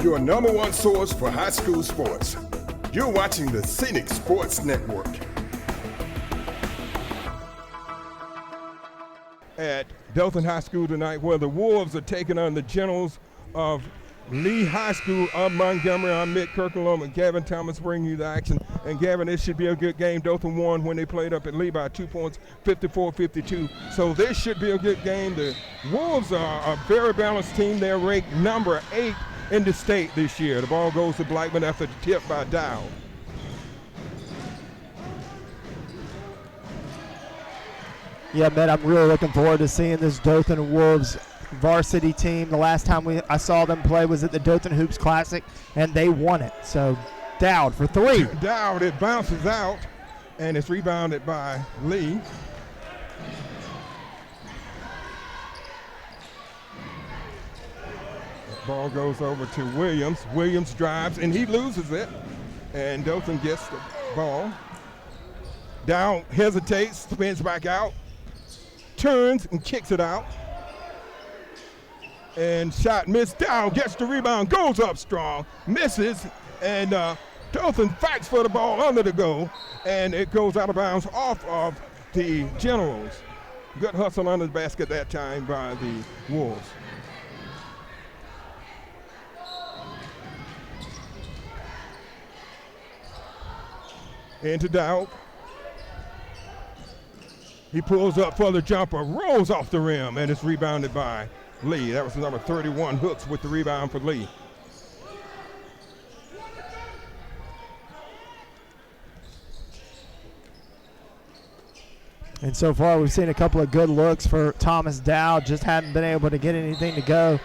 your number one source for high school sports. You're watching the Scenic Sports Network. At Dothan High School tonight, where the Wolves are taking on the Generals of Lee High School of Montgomery. I'm Mick Kirkland and Gavin Thomas bringing you the action. And Gavin, this should be a good game. Dothan won when they played up at Lee by 2 points, 54-52. So this should be a good game. The Wolves are a very balanced team. They're ranked number 8 in the state this year. The ball goes to Blackman after the tip by Dow. Yeah, man, I'm really looking forward to seeing this Dothan Wolves varsity team. The last time I saw them play was at the Dothan Hoops Classic, and they won it. So Dowd for 3. Dowd, it bounces out, and it's rebounded by Lee. The ball goes over to Williams. Williams drives, and he loses it, and Dothan gets the ball. Dowd hesitates, spins back out, turns and kicks it out. And shot missed. Down, gets the rebound, goes up strong, misses, and Dothan fights for the ball under the goal, and it goes out of bounds off of the Generals. Good hustle under the basket that time by the Wolves. Into Dow. He pulls up for the jumper, rolls off the rim, and it's rebounded by Lee. That was number 31, Hooks, with the rebound for Lee. And so far we've seen a couple of good looks for Thomas Dowd, just haven't been able to get anything to go.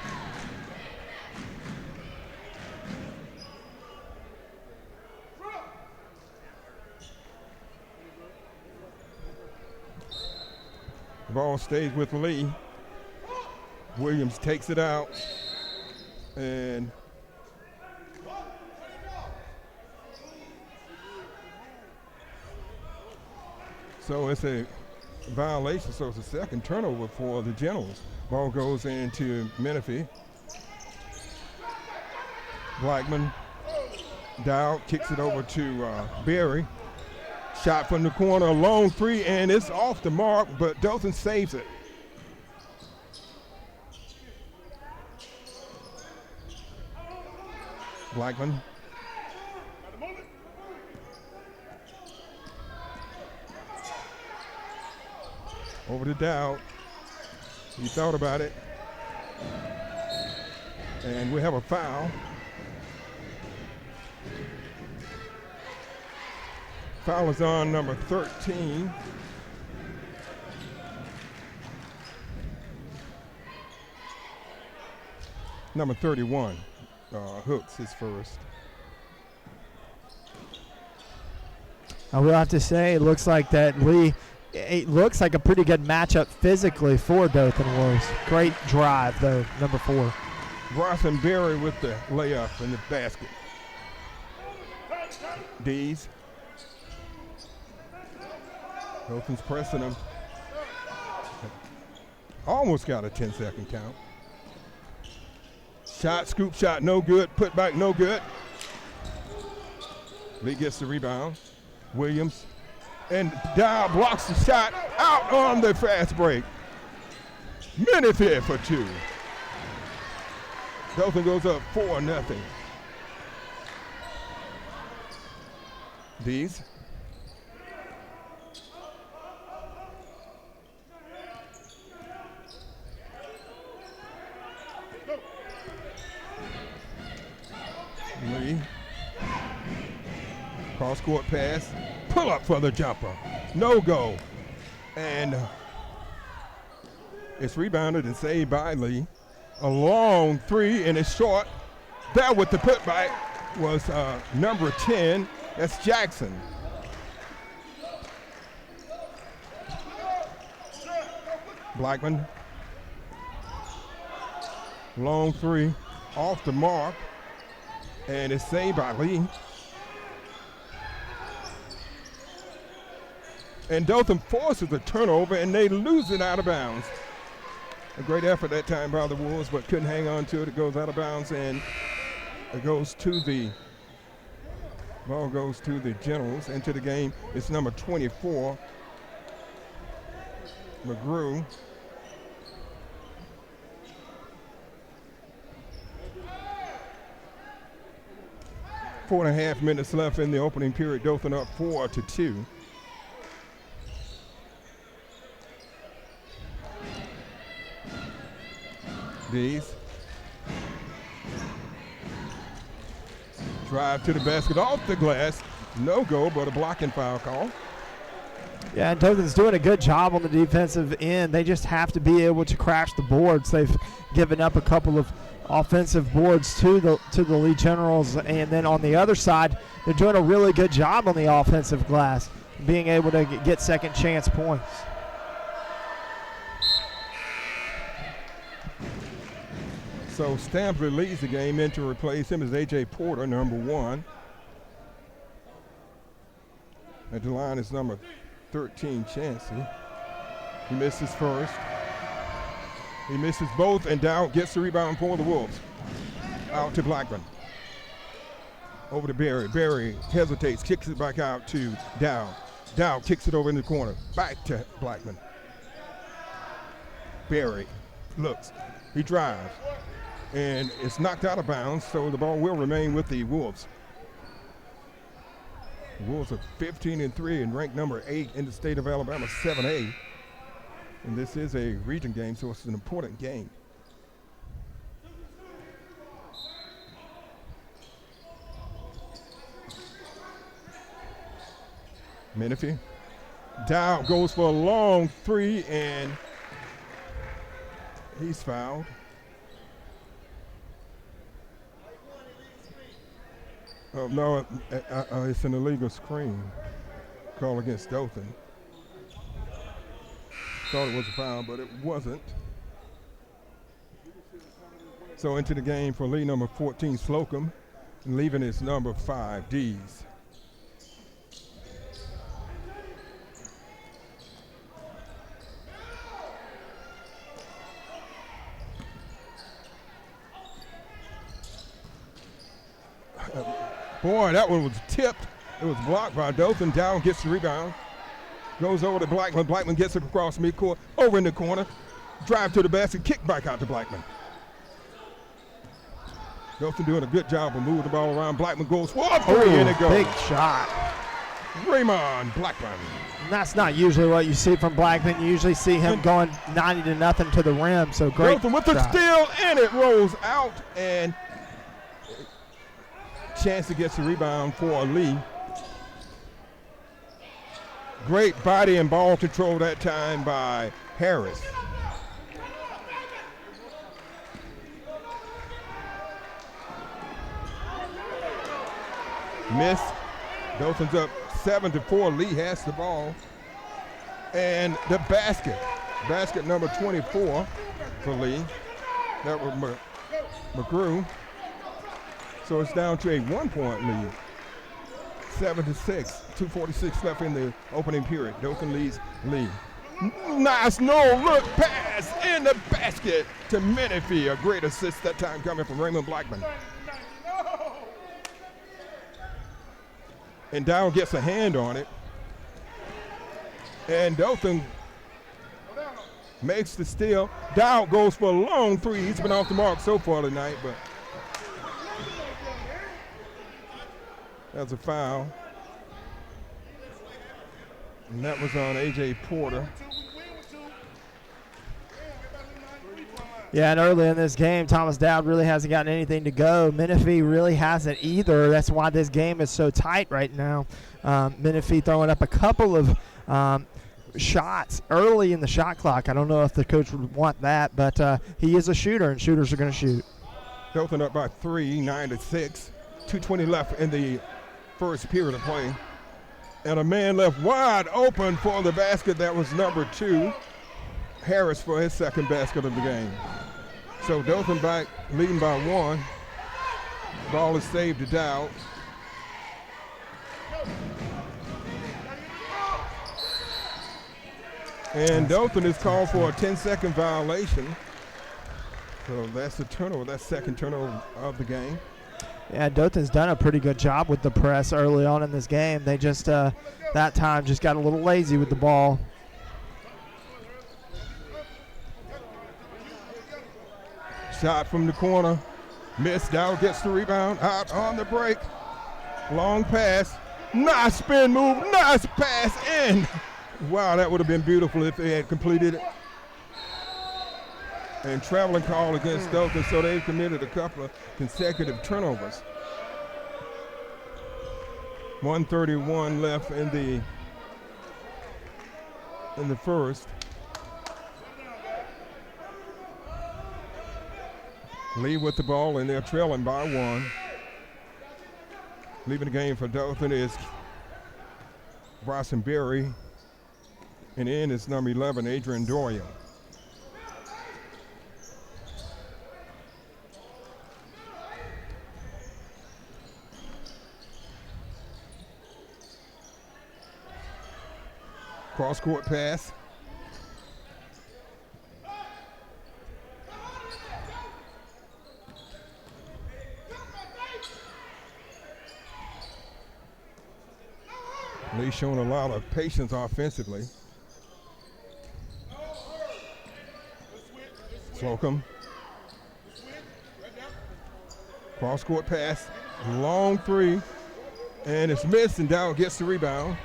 The ball stays with Lee. Williams takes it out, and so it's a violation, so it's a second turnover for the Generals. Ball goes into Menifee. Blackman, Dow kicks it over to Berry. Shot from the corner, a long 3, and it's off the mark, but Dothan saves it. Blackman. Over to Dow. He thought about it. And we have a foul. Foul is on number 13. Number 31. Hooks his first. I will have to say, it looks like that Lee, it looks like a pretty good matchup physically for Dothan Wolves. Great drive, though, number 4. Bryson Berry with the layup in the basket. D's. Dothan's pressing him. Almost got a 10-second count. Shot, scoop shot, no good. Put back, no good. Lee gets the rebound. Williams. And Dow blocks the shot out on the fast break. Menifee for 2. Dothan goes up 4-0. D's. Lee. Cross-court pass. Pull up for the jumper. No go. And it's rebounded and saved by Lee. A long 3, and it's short. There with the putback was number 10. That's Jackson. Blackman. Long 3 off the mark. And it's saved by Lee. And Dothan forces a turnover, and they lose it out of bounds. A great effort that time by the Wolves, but couldn't hang on to it. It goes out of bounds, and Ball goes to the Generals. Into the game, it's number 24, McGrew. Four and a half minutes left in the opening period. Dothan up 4-2. Dees. Drive to the basket off the glass. No go, but a blocking foul call. Yeah, and Dothan's doing a good job on the defensive end. They just have to be able to crash the boards. They've given up a couple of offensive boards to the Lee Generals, and then on the other side, they're doing a really good job on the offensive glass, being able to get second chance points. So Stampley leads the game. In to replace him is A.J. Porter, number 1. At the line is number 13, Chancey. He misses first. He misses both, and Dow gets the rebound for the Wolves. Out to Blackman. Over to Berry. Berry hesitates, kicks it back out to Dow. Dow kicks it over in the corner. Back to Blackman. Berry looks. He drives. And it's knocked out of bounds, so the ball will remain with the Wolves. The Wolves are 15-3 and ranked number 8 in the state of Alabama, 7A. And this is a region game, so it's an important game. Menifee. Dow goes for a long 3, and he's fouled. Oh, no, it's an illegal screen call against Dothan. Thought it was a foul, but it wasn't. So into the game for Lee, number 14, Slocum, and leaving his number 5, Dees. Boy, that one was tipped. It was blocked by Dothan. Down gets the rebound. Goes over to Blackman. Blackman gets it across midcourt. Over in the corner. Drive to the basket. Kick back out to Blackman. Dothan doing a good job of moving the ball around. Blackman goes for a 3, and it goes. Big shot. Raymond Blackman. And that's not usually what you see from Blackman. You usually see him going 90-0 to the rim. So great Dothan with shot. the steal, and it rolls out, and Chancey gets the rebound for Lee. Great body and ball control that time by Harris. Miss. Dothan's up 7-4. Lee has the ball. And the basket. Basket number 24 for Lee. That was McGrew. So it's down to a 1-point lead. 7-6. 2:46 left in the opening period. Dothan leads Lee. Nice no-look pass in the basket to Menifee. A great assist that time coming from Raymond Blackman. And Dow gets a hand on it. And Dothan makes the steal. Dow goes for a long 3. He's been off the mark so far tonight, but that's a foul. And that was on A.J. Porter. Yeah, and early in this game, Thomas Dowd really hasn't gotten anything to go. Menifee really hasn't either. That's why this game is so tight right now. Menifee throwing up a couple of shots early in the shot clock. I don't know if the coach would want that, but he is a shooter, and shooters are going to shoot. Dothan up by 3, 9-6. 2:20 left in the first period of play. And a man left wide open for the basket. That was number 2, Harris, for his second basket of the game. So Dothan back, leading by 1. Ball is saved to Dow. And Dothan is called for a 10-second violation. So that's the turnover, that's second turnover of the game. Yeah, Dothan's done a pretty good job with the press early on in this game. They just, that time, just got a little lazy with the ball. Shot from the corner. Missed. Dow gets the rebound. Out on the break. Long pass. Nice spin move. Nice pass in. Wow, that would have been beautiful if they had completed it. And traveling call against Dothan, so they've committed a couple of consecutive turnovers. 1:31 left in the first. Lee with the ball, and they're trailing by 1. Leaving the game for Dothan is Bryson Berry, and in is number 11, Adrian Doyle. Cross-court pass. Lee showing a lot of patience offensively. Slocum. Cross-court pass. Long three. And it's missed, and Dow gets the rebound.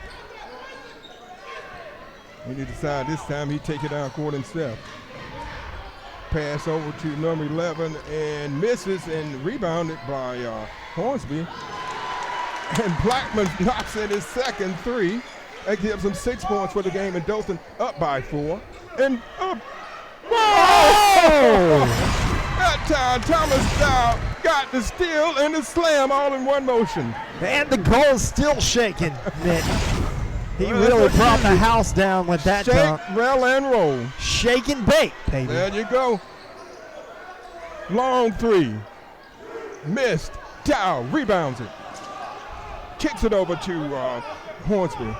We need to decide this time he take it down court himself. Pass over to number 11 and misses, and rebounded by Hornsby. And Blackman knocks in his second three. That gives him 6 points for the game, and Dothan up by 4. And up. Oh! That time Thomas Dow got the steal and the slam all in one motion. And the goal's still shaking, Nick. He really brought the house down with that dunk. Shake, rail, and roll. Shake and bake, baby. There you go. Long three. Missed. Dow rebounds it. Kicks it over to Hornsby.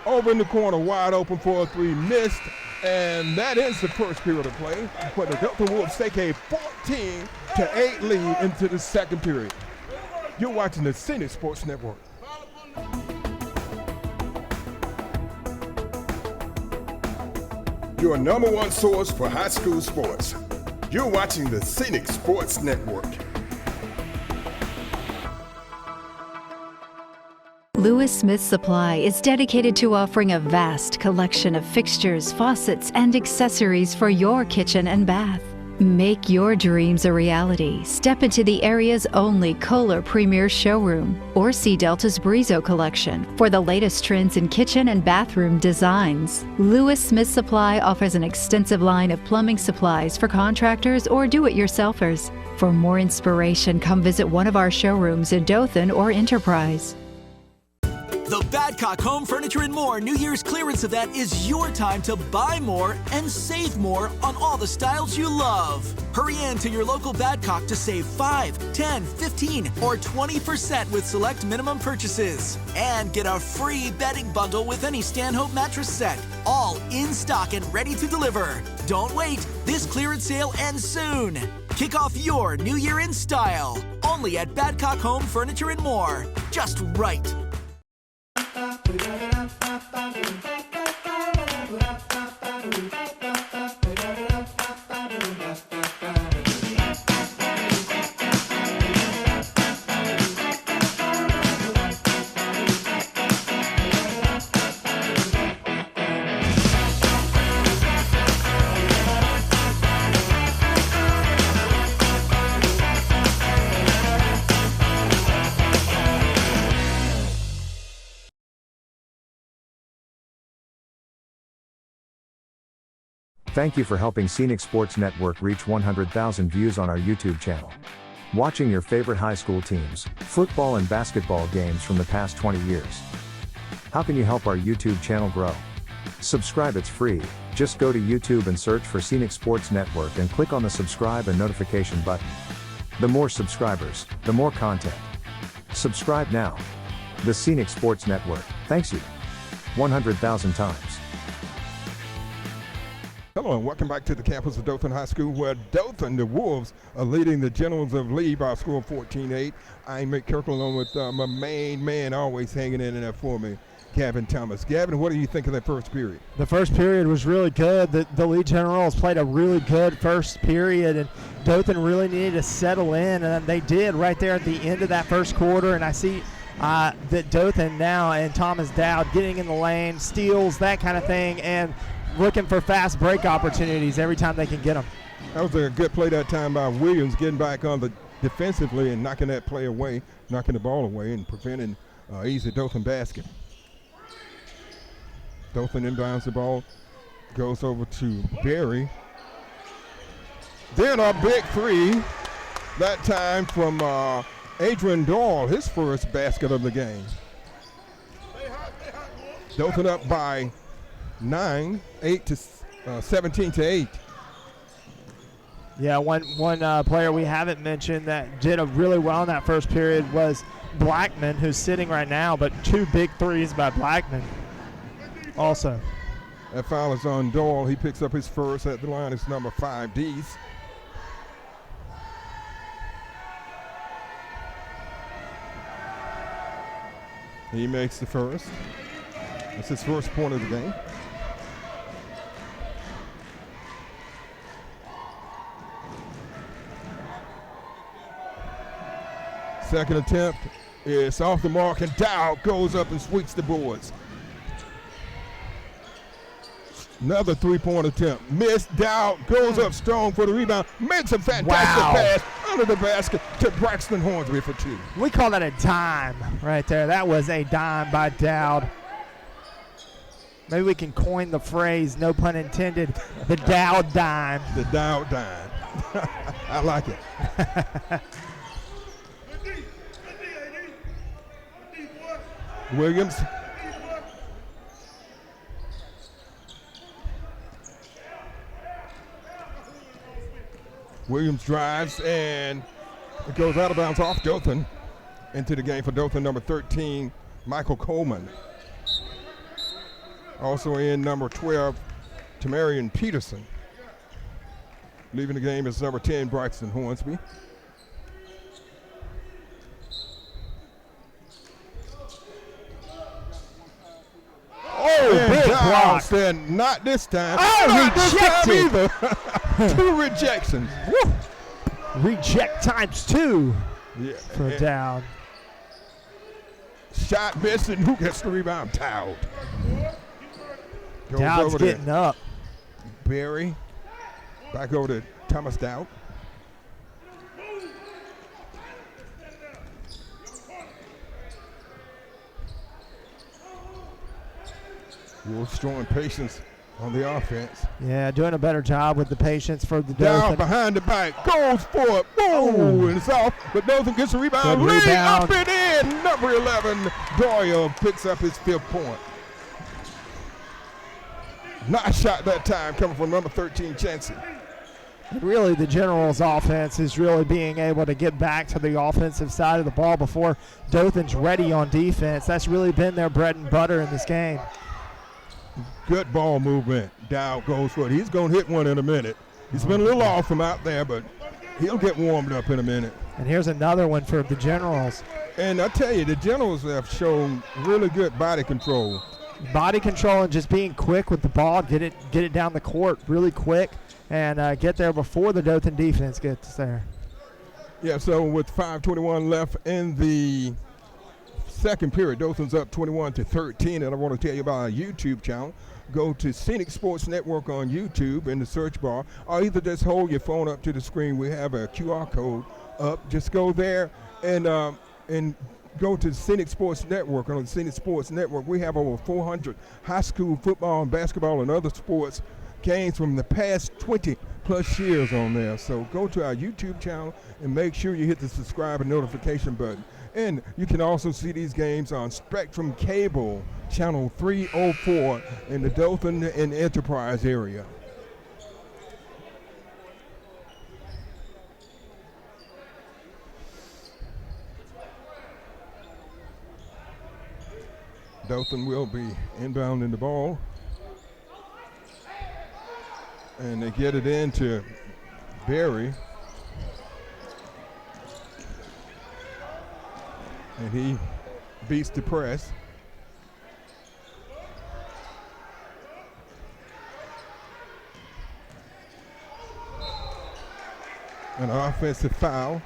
Over in the corner, wide open for a three. Missed. And that ends the first period of play. But the Dothan Wolves take a 14-8 lead into the second period. You're watching the Scenic Sports Network. Your number one source for high school sports. You're watching the Scenic Sports Network. Lewis Smith Supply is dedicated to offering a vast collection of fixtures, faucets, and accessories for your kitchen and bath. Make your dreams a reality. Step into the area's only Kohler Premier Showroom or see Delta's Brizo collection for the latest trends in kitchen and bathroom designs. Lewis Smith Supply offers an extensive line of plumbing supplies for contractors or do-it-yourselfers. For more inspiration, come visit one of our showrooms in Dothan or Enterprise. The Badcock Home Furniture and More New Year's clearance event is your time to buy more and save more on all the styles you love. Hurry in to your local Badcock to save 5, 10, 15, or 20% with select minimum purchases. And get a free bedding bundle with any Stanhope mattress set. All in stock and ready to deliver. Don't wait. This clearance sale ends soon. Kick off your new year in style. Only at Badcock Home Furniture and More. Just right. Thank you for helping Scenic Sports Network reach 100,000 views on our YouTube channel. Watching your favorite high school teams, football and basketball games from the past 20 years. How can you help our YouTube channel grow? Subscribe, it's free. Just go to YouTube and search for Scenic Sports Network and click on the subscribe and notification button. The more subscribers, the more content. Subscribe now. The Scenic Sports Network, thanks you. 100,000 times. gentlemen, welcome back to the campus of Dothan High School, where Dothan, the Wolves, are leading the Generals of Lee by a score of 14-8. I'm Mick Kirkland along with my main man always hanging in there for me, Gavin Thomas. Gavin, what do you think of that first period? The first period was really good. The Lee Generals played a really good first period, and Dothan really needed to settle in, and they did right there at the end of that first quarter. And I see that Dothan now and Thomas Dowd getting in the lane, steals, that kind of thing, and looking for fast break opportunities every time they can get them. That was a good play that time by Williams, getting back on the defensively and knocking that play away, knocking the ball away and preventing easy Dothan basket. Dothan inbounds the ball, goes over to Berry. Then a big three, that time from Adrian Doyle, his first basket of the game. Dothan up by 9, 17-8. Yeah, one player we haven't mentioned that did a really well in that first period was Blackman, who's sitting right now, but 2 big threes by Blackman also. That foul is on Doyle. He picks up his first at the line. It's number 5, Dees. He makes the first. That's his first point of the game. Second attempt is off the mark, and Dow goes up and sweeps the boards. Another three-point attempt. Missed. Dow goes up strong for the rebound. Makes a fantastic pass under the basket to Braxton Hornsby for 2. We call that a dime right there. That was a dime by Dowd. Maybe we can coin the phrase, no pun intended, the Dowd dime. The Dowd dime. I like it. Williams. Williams drives, and it goes out of bounds off Dothan. Into the game for Dothan, number 13, Michael Coleman. Also in number 12, Tamarian Peterson. Leaving the game is number 10, Braxton Hornsby. Oh, big block. Said, not this time. Oh, not rejected. this time either. 2 rejections. Woo. Reject times 2 Yeah. for Dowd. Shot missed, and who gets the rebound? Dowd. Goes Dowd's over getting to up. Berry. Back over to Thomas Dowd. Wolves showing patience on the offense. Yeah, doing a better job with the patience for the Down Dothan. behind the back, goes for it. Whoa, and it's off, but Dothan gets a rebound. Good Lee rebound. up and in. Number 11, Doyle picks up his 5th point. Nice shot that time coming from number 13, Chansey. Really, the Generals' offense is really being able to get back to the offensive side of the ball before Dothan's ready on defense. That's really been their bread and butter in this game. Good ball movement. Dow goes for it. He's going to hit one in a minute. He's been a little off from out there, but he'll get warmed up in a minute. And here's another one for the Generals. And I tell you, the Generals have shown really good body control. Body control and just being quick with the ball, get it down the court really quick, and get there before the Dothan defense gets there. Yeah, so with 5:21 left in the second period, Dothan's up 21-13, and I want to tell you about our YouTube channel. Go to Scenic Sports Network on YouTube in the search bar, or either just hold your phone up to the screen. We have a QR code up. Just go there and go to Scenic Sports Network. On the Scenic Sports Network, we have over 400 high school football and basketball and other sports games from the past 20 plus years on there. So go to our YouTube channel and make sure you hit the subscribe and notification button. And you can also see these games on Spectrum Cable, channel 304 in the Dothan and Enterprise area. Dothan will be inbounding the ball. And they get it into Berry. And he beats the press. An offensive foul.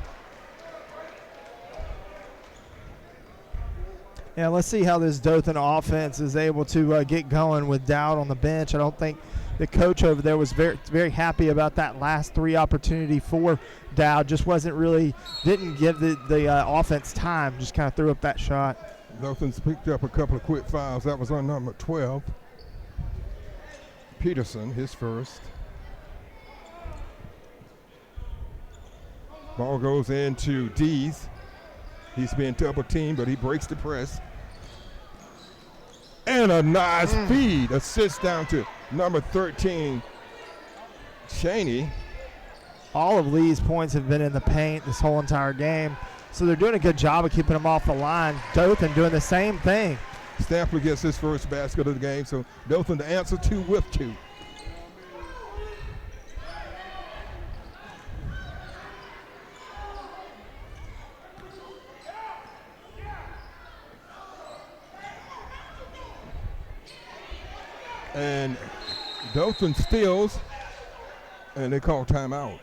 Yeah, let's see how this Dothan offense is able to get going with Dowd on the bench. I don't think the coach over there was very happy about that last 3 opportunity for Dowd. Just didn't give the offense time. Just kind of threw up that shot. Dothan's picked up a couple of quick fouls. That was on number 12. Peterson, his first. Ball goes into Dees. He's being double teamed, but he breaks the press. And a nice feed. Assist down to number 13, Cheney. All of Lee's points have been in the paint this whole entire game. So they're doing a good job of keeping them off the line. Dothan doing the same thing. Stampley gets his first basket of the game, so Dothan to answer 2 with 2. And Dothan steals, and they call timeout.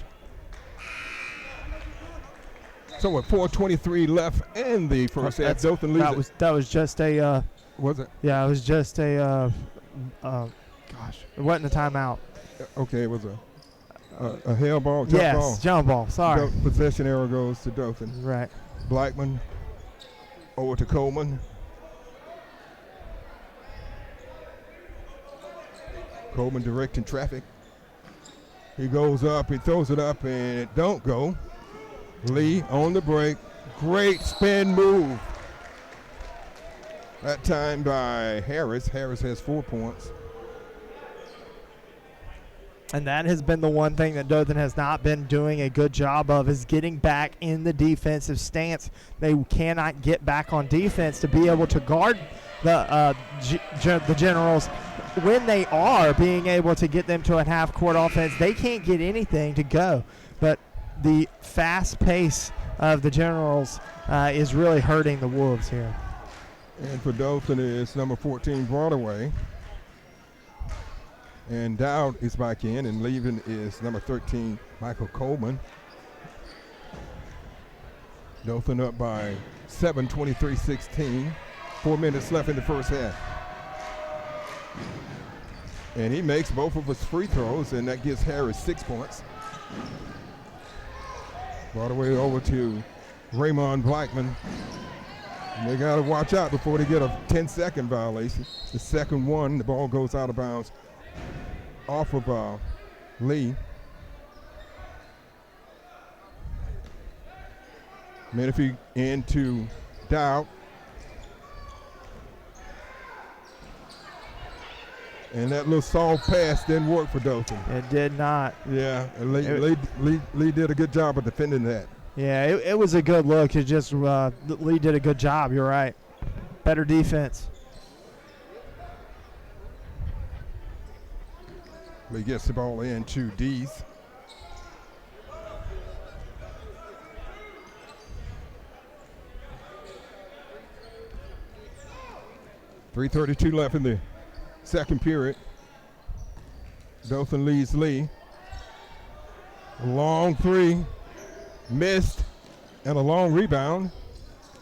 So with 4:23 left in the first half, Dothan leads. That was just a. Was it? Yeah, it was just a. It wasn't a timeout. Okay, it was a hell ball. Jump ball. Jump ball. Sorry. Possession arrow goes to Dothan. Right. Blackman over to Coleman. Coleman directing traffic. He goes up, he throws it up, and it don't go. Lee on the break. Great spin move. That time by Harris. Harris has 4 points. And that has been the one thing that Dothan has not been doing a good job of, is getting back in the defensive stance. They cannot get back on defense to be able to guard the Generals. When they are being able to get them to a half-court offense, they can't get anything to go. But the fast pace of the Generals is really hurting the Wolves here. And for Dothan is number 14, Broadway. And Dowd is back in, and leaving is number 13, Michael Coleman. Dothan up by 7, 23-16. 4 minutes left in the first half. And he makes both of his free throws, and that gives Harris 6 points. Broadway over to Raymond Blackman. And they got to watch out before they get a 10-second violation. The second one, the ball goes out of bounds off of Lee. Menifee into Dowd. And that little soft pass didn't work for Dothan. It did not. Yeah, Lee did a good job of defending that. Yeah, it was a good look. It just Lee did a good job. You're right. Better defense. Lee gets the ball into Dees. .332 left in the second period. Dothan leads Lee. A long three, missed, and a long rebound.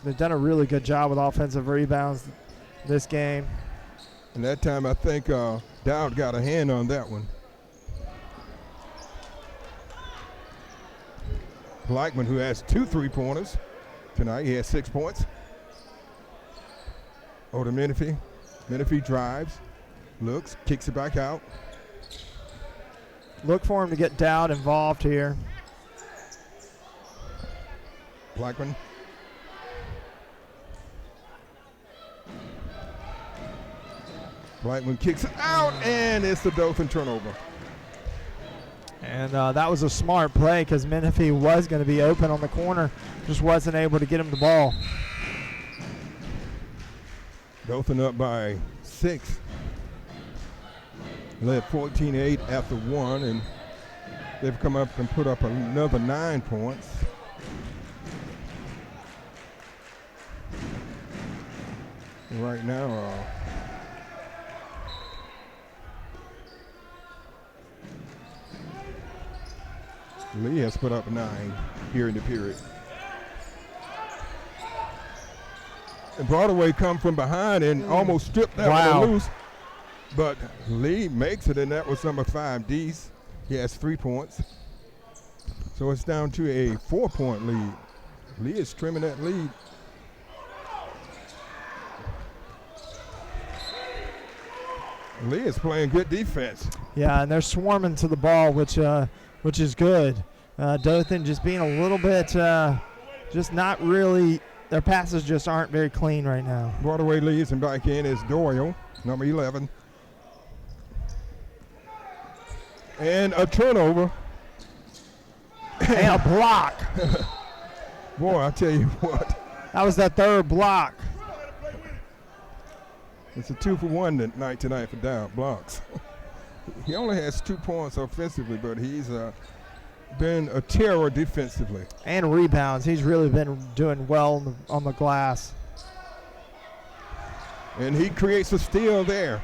They've done a really good job with offensive rebounds this game. And that time I think Dowd got a hand on that one. Blackman, who has 2 3-pointers tonight, he has 6 points. Over to Menifee. Menifee drives, looks, kicks it back out. Look for him to get Dowd involved here. Blackman. Blackman kicks it out, and it's the Dothan turnover. And that was a smart play because Menifee was going to be open on the corner, just wasn't able to get him the ball. Dothan up by 6. led 14-8 after one, and they've come up and put up another 9 points. Right now, Lee has put up 9 here in the period. And Broadway come from behind and almost stripped that one loose. But Lee makes it, and that was number 5, Dees. He has 3 points. So it's down to a 4-point lead. Lee is trimming that lead. Lee is playing good defense. Yeah, and they're swarming to the ball, which is good. Dothan just being a little bit, just not really, their passes just aren't very clean right now. Broadway leads, and back in is Doyle, number 11. And a turnover. And a block. Boy, I tell you what. That was that third block. It's a 2-for-1 tonight for down blocks. He only has 2 points offensively, but he's been a terror defensively. And rebounds. He's really been doing well on the glass. And he creates a steal there.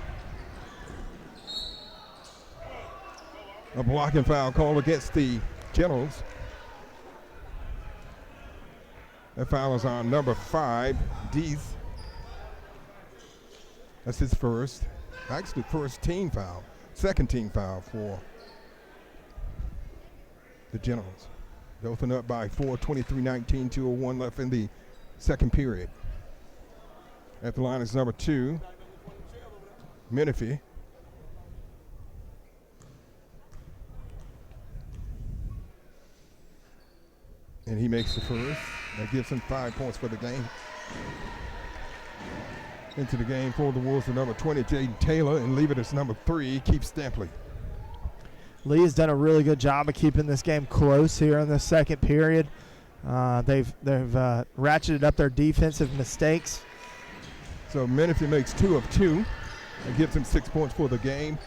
A blocking foul call against the Generals. That foul is on number 5, Dees. That's his first, actually first team foul, second team foul for the Generals. Dothan up by 4, 23-19, 2:01 left in the second period. At the line is number 2, Menifee. And he makes the first. That gives him 5 points for the game. Into the game for the Wolves, the number 20, Jaden Taylor, and leave it as number 3, Keith Stampley. Lee has done a really good job of keeping this game close here in the second period. They've ratcheted up their defensive mistakes. So Menifee makes 2 of 2. That gives him 6 points for the game.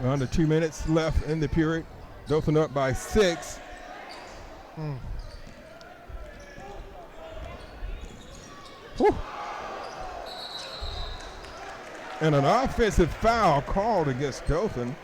Under 2 minutes left in the period. Dothan up by 6. Whew. And an offensive foul called against Dothan.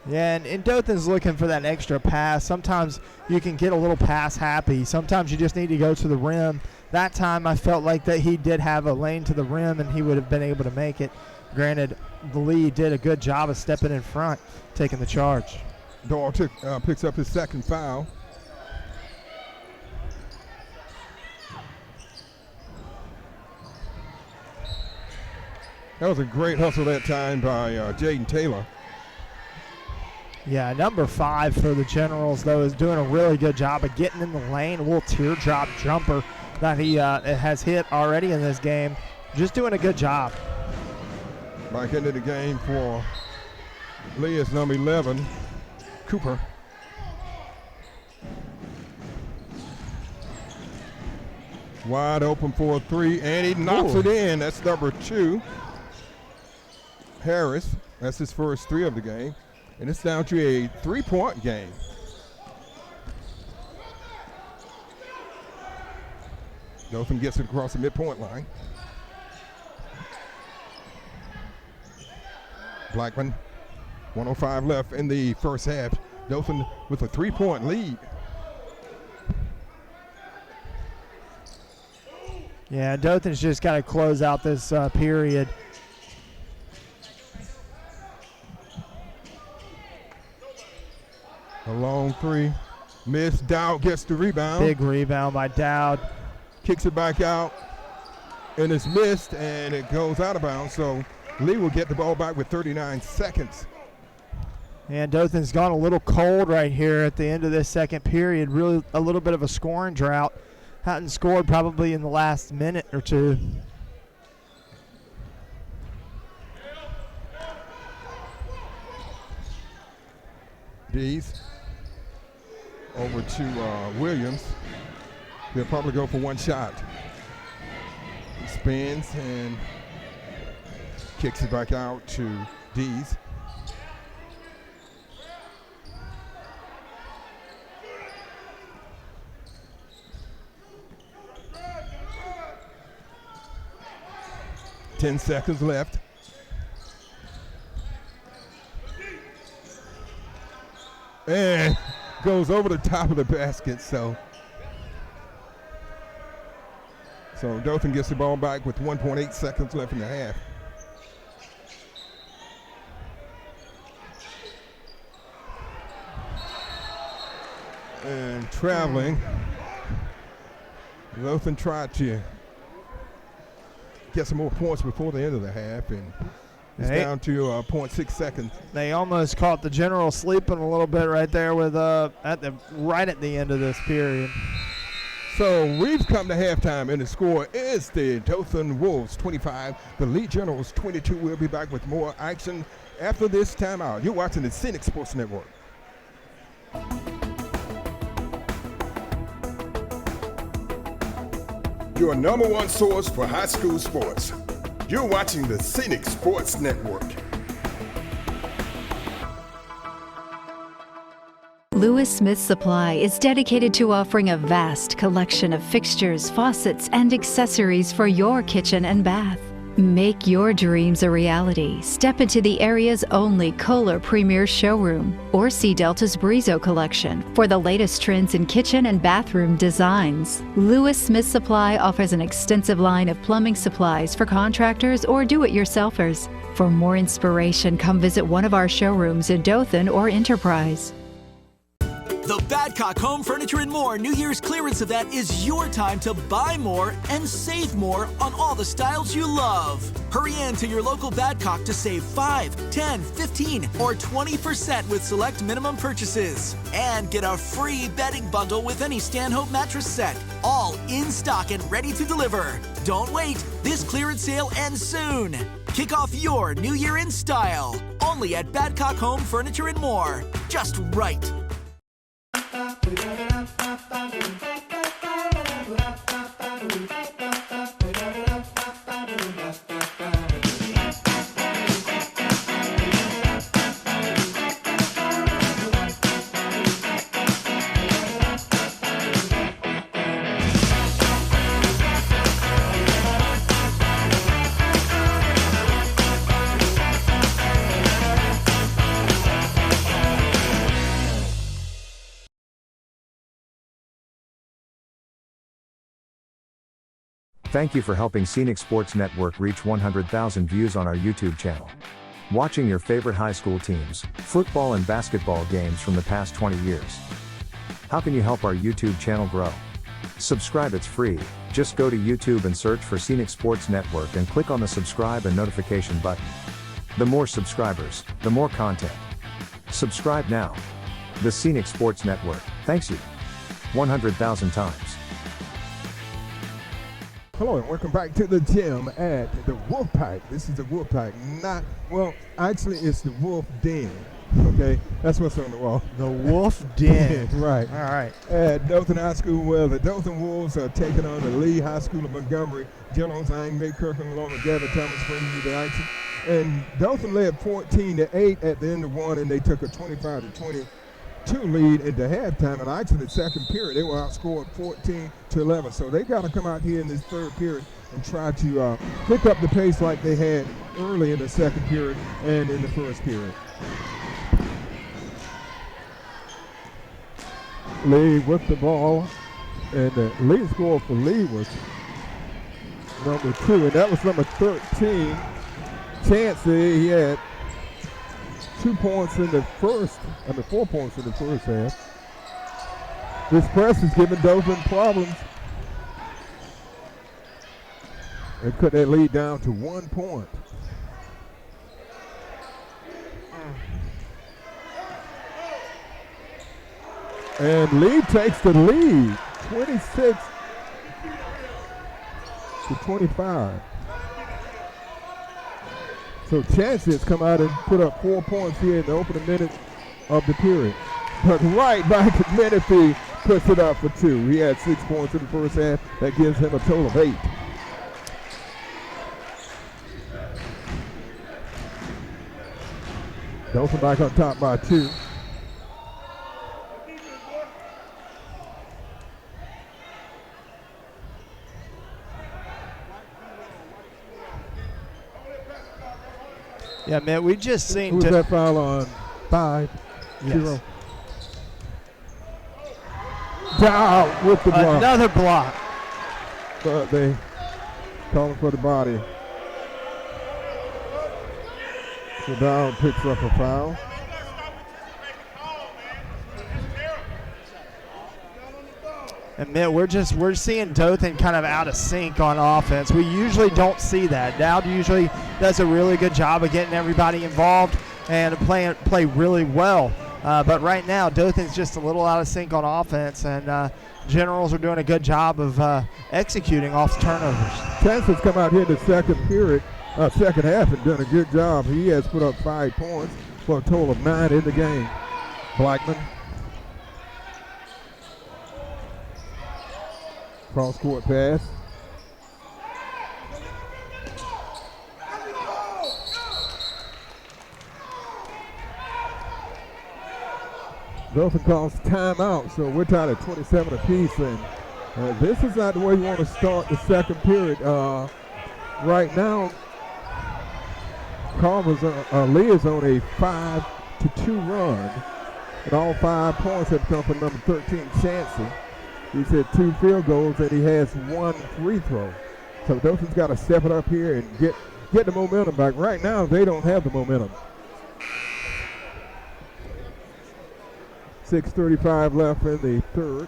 Yeah, and Dothan's looking for that extra pass. Sometimes you can get a little pass happy. Sometimes you just need to go to the rim. That time I felt like that he did have a lane to the rim and he would have been able to make it. Granted, the Lee did a good job of stepping in front, taking the charge. Doyle picks up his second foul. That was a great hustle that time by Jaden Taylor. Yeah, number 5 for the Generals, though, is doing a really good job of getting in the lane. A little teardrop jumper that he has hit already in this game. Just doing a good job. Back into the game for Lee is number 11, Cooper. Wide open for a 3, and he knocks it in. That's number 2. Harris, that's his first 3 of the game, and it's down to a 3-point game. Dothan gets it across the midpoint line. Blackman, 1:05 left in the first half. Dothan with a 3-point lead. Yeah, Dothan's just got to close out this period. A long 3. Missed. Dowd gets the rebound. Big rebound by Dowd. Kicks it back out. And it's missed, and it goes out of bounds. So Lee will get the ball back with 39 seconds. And Dothan's gone a little cold right here at the end of this second period. Really a little bit of a scoring drought. Hadn't scored probably in the last minute or two. Dees over to Williams. He'll probably go for one shot. He spins and kicks it back out to Dees. 10 seconds left. And goes over the top of the basket, so Dothan gets the ball back with 1.8 seconds left in the half. And traveling, Dothan tried to get some more points before the end of the half, and it's down to 0.6 seconds. They almost caught the general sleeping a little bit right there with right at the end of this period. So we've come to halftime, and the score is the Dothan Wolves 25, the Lee Generals 22. We'll be back with more action after this timeout. You're watching the Scenic Sports Network. Your number one source for high school sports. You're watching the Scenic Sports Network. Lewis Smith Supply is dedicated to offering a vast collection of fixtures, faucets, and accessories for your kitchen and bath. Make your dreams a reality. Step into the area's only Kohler Premier Showroom or see Delta's Brizo collection for the latest trends in kitchen and bathroom designs. Lewis Smith Supply offers an extensive line of plumbing supplies for contractors or do-it-yourselfers. For more inspiration, come visit one of our showrooms in Dothan or Enterprise. The Badcock Home Furniture and More New Year's clearance event is your time to buy more and save more on all the styles you love. Hurry in to your local Badcock to save 5, 10, 15, or 20% with select minimum purchases. And get a free bedding bundle with any Stanhope mattress set. All in stock and ready to deliver. Don't wait. This clearance sale ends soon. Kick off your new year in style. Only at Badcock Home Furniture and More. Just right. Thank you for helping Scenic Sports Network reach 100,000 views on our YouTube channel. Watching your favorite high school teams, football and basketball games from the past 20 years. How can you help our YouTube channel grow? Subscribe, it's free. Just go to YouTube and search for Scenic Sports Network and click on the subscribe and notification button. The more subscribers, the more content. Subscribe now. The Scenic Sports Network, thanks you. 100,000 times. Hello and welcome back to the gym at the Wolf Pack. This is the Wolf Pack, actually it's the Wolf Den, okay? That's what's on the wall. The Wolf Den. Right. All right. At Dothan High School, where the Dothan Wolves are taking on the Lee High School of Montgomery. Generals Mick Kirkland along with Gavin Thomas bringing you the action. And Dothan led 14-8 at the end of one, and they took a 25-22 lead into halftime, and actually the second period they were outscored 14-11. So they got to come out here in this third period and try to pick up the pace like they had early in the second period and in the first period. Lee with the ball, and the lead score for Lee was number 2, and that was number 13. Chancey, he had 4 points in the first half. This press is giving Dothan problems. They cut that lead down to 1 point. And Lee takes the lead, 26-25. So Chancey has come out and put up 4 points here in the opening minutes of the period. But right back at Menifee puts it up for 2. He had 6 points in the first half. That gives him a total of 8. Dothan back on top by 2. Yeah, man, we just seen. Who was that foul on? 5-0. Yes. Down with the block. Another block. But they calling for the body. So Down picks up a foul. And man, we're seeing Dothan kind of out of sync on offense. We usually don't see that. Dowd usually does a really good job of getting everybody involved and play really well. But right now, Dothan's just a little out of sync on offense, and Generals are doing a good job of executing off turnovers. Chance has come out here in the second half and done a good job. He has put up 5 points for a total of 9 in the game. Blackman. Cross-court pass. Dothan calls timeout, so we're tied at 27 apiece, and this is not the way you want to start the second period. Right now, Lee is on a 5-2 run, and all 5 points have come from number 13, Chancey. He's hit 2 field goals, and he has 1 free throw. So Dothan's got to step it up here and get the momentum back. Right now, they don't have the momentum. 6:35 left in the third.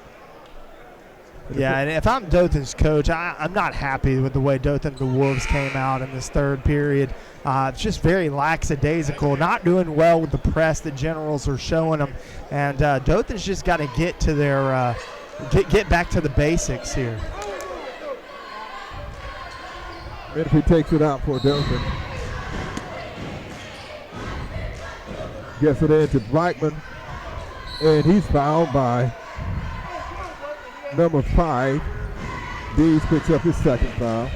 Yeah, and if I'm Dothan's coach, I'm not happy with the way Dothan the Wolves came out in this third period. It's just very lackadaisical, not doing well with the press the Generals are showing them. And Dothan's just got to get to their get back to the basics here. Menifee takes it out for Dothan. Gets it into Blackman. And he's fouled by number 5. Dees picks up his second foul.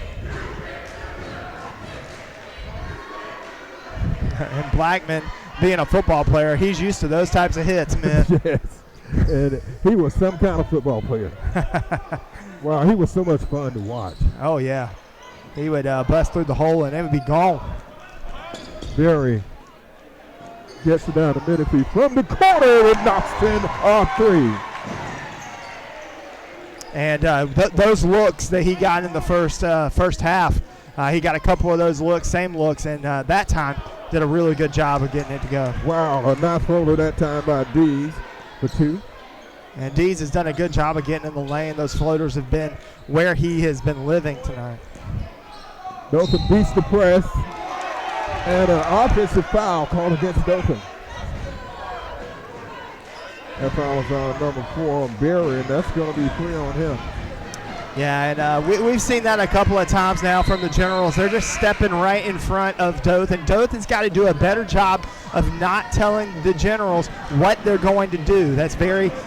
And Blackman, being a football player, he's used to those types of hits, man. Yes. And he was some kind of football player. Wow, he was so much fun to watch. Oh, yeah. He would bust through the hole and it would be gone. Berry gets it down to Menifee from the corner and knocks in a 3. And those looks that he got in the first half, he got a couple of those same looks, and that time did a really good job of getting it to go. Wow, a nice roller that time by Dees for 2. And Dees has done a good job of getting in the lane. Those floaters have been where he has been living tonight. Dothan beats the press. And an offensive foul called against Dothan. That foul is on number 4 on Berry, and that's going to be 3 on him. Yeah, and we've seen that a couple of times now from the Generals. They're just stepping right in front of Dothan. Dothan's got to do a better job of not telling the Generals what they're going to do.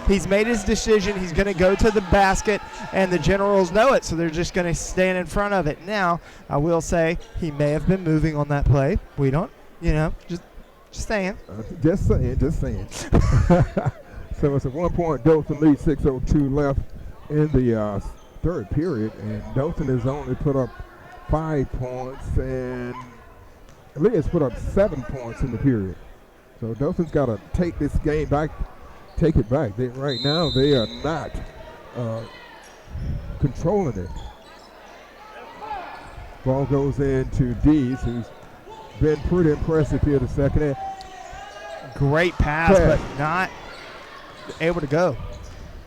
He's made his decision. He's going to go to the basket, and the Generals know it, so they're just going to stand in front of it. Now, I will say he may have been moving on that play. We don't, just saying. Just saying. So it's a 1-point Dothan lead, 6:02 left in the third period, and Dothan has only put up 5 points, and Lee has put up 7 points in the period. So Dothan's got to take this game back, take it back. Right now they are not controlling it. Ball goes into Dees, who's been pretty impressive here the second half. Great pass, but not able to go.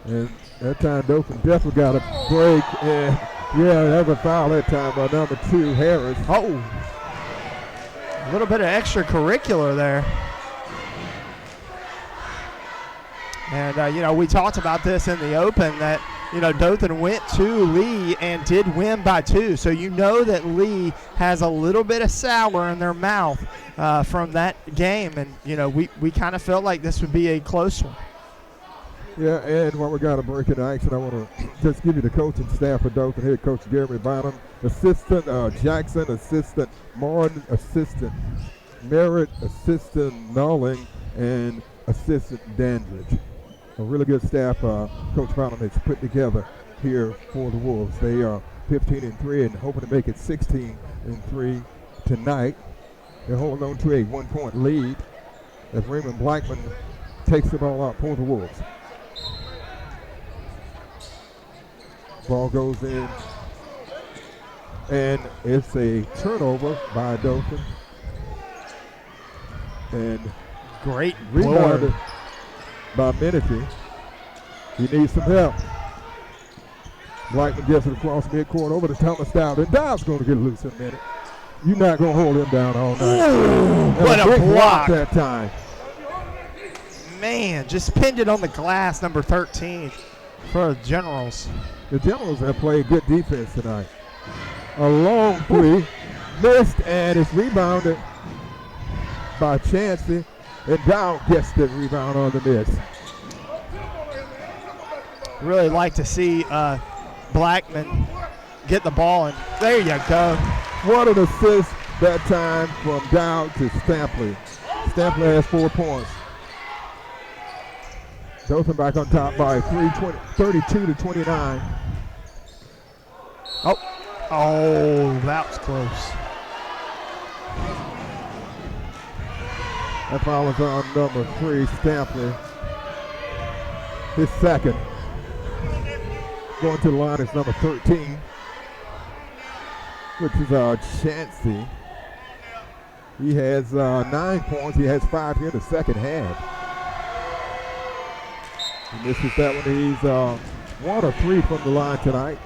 And that time Dothan definitely got a break, and that was a foul that time by number 2, Harris. Oh, a little bit of extracurricular there. And, we talked about this in the open that, Dothan went to Lee and did win by 2. So that Lee has a little bit of sour in their mouth from that game. And, we kind of felt like this would be a close one. Yeah, and while we got a break in action, I want to just give you the coaching staff for Dothan. Head coach Jeremy Bynum, assistant Jackson, assistant Martin, assistant Merritt, assistant Nolling, and assistant Dandridge. A really good staff Coach Bynum has put together here for the Wolves. They are 15-3 and hoping to make it 16-3 tonight. They're holding on to a 1-point lead as Raymond Blackman takes the ball out for the Wolves. Ball goes in, and it's a turnover by Dothan. And great rebounded by Menifee. He needs some help. Blackman gets it across midcourt over to Thomas Dowd. And Dowd's going to get loose in a minute. You're not going to hold him down all night. Ooh, what a block that time. Man, just pinned it on the glass, number 13 for the Generals. The Generals have played good defense tonight. A long three, missed, and it's rebounded by Chancey. And Dowd gets the rebound on the miss. Really like to see Blackman get the ball, and there you go. What an assist that time from Dowd to Stampley. Stampley has 4 points. Dothan back on top by 32-29. Oh, that was close. That foul is on number 3, Stampley. His second. Going to the line is number 13, which is Chancey. He has 9 points. He has 5 here in the second half. He misses that one. He's 1 of 3 from the line tonight.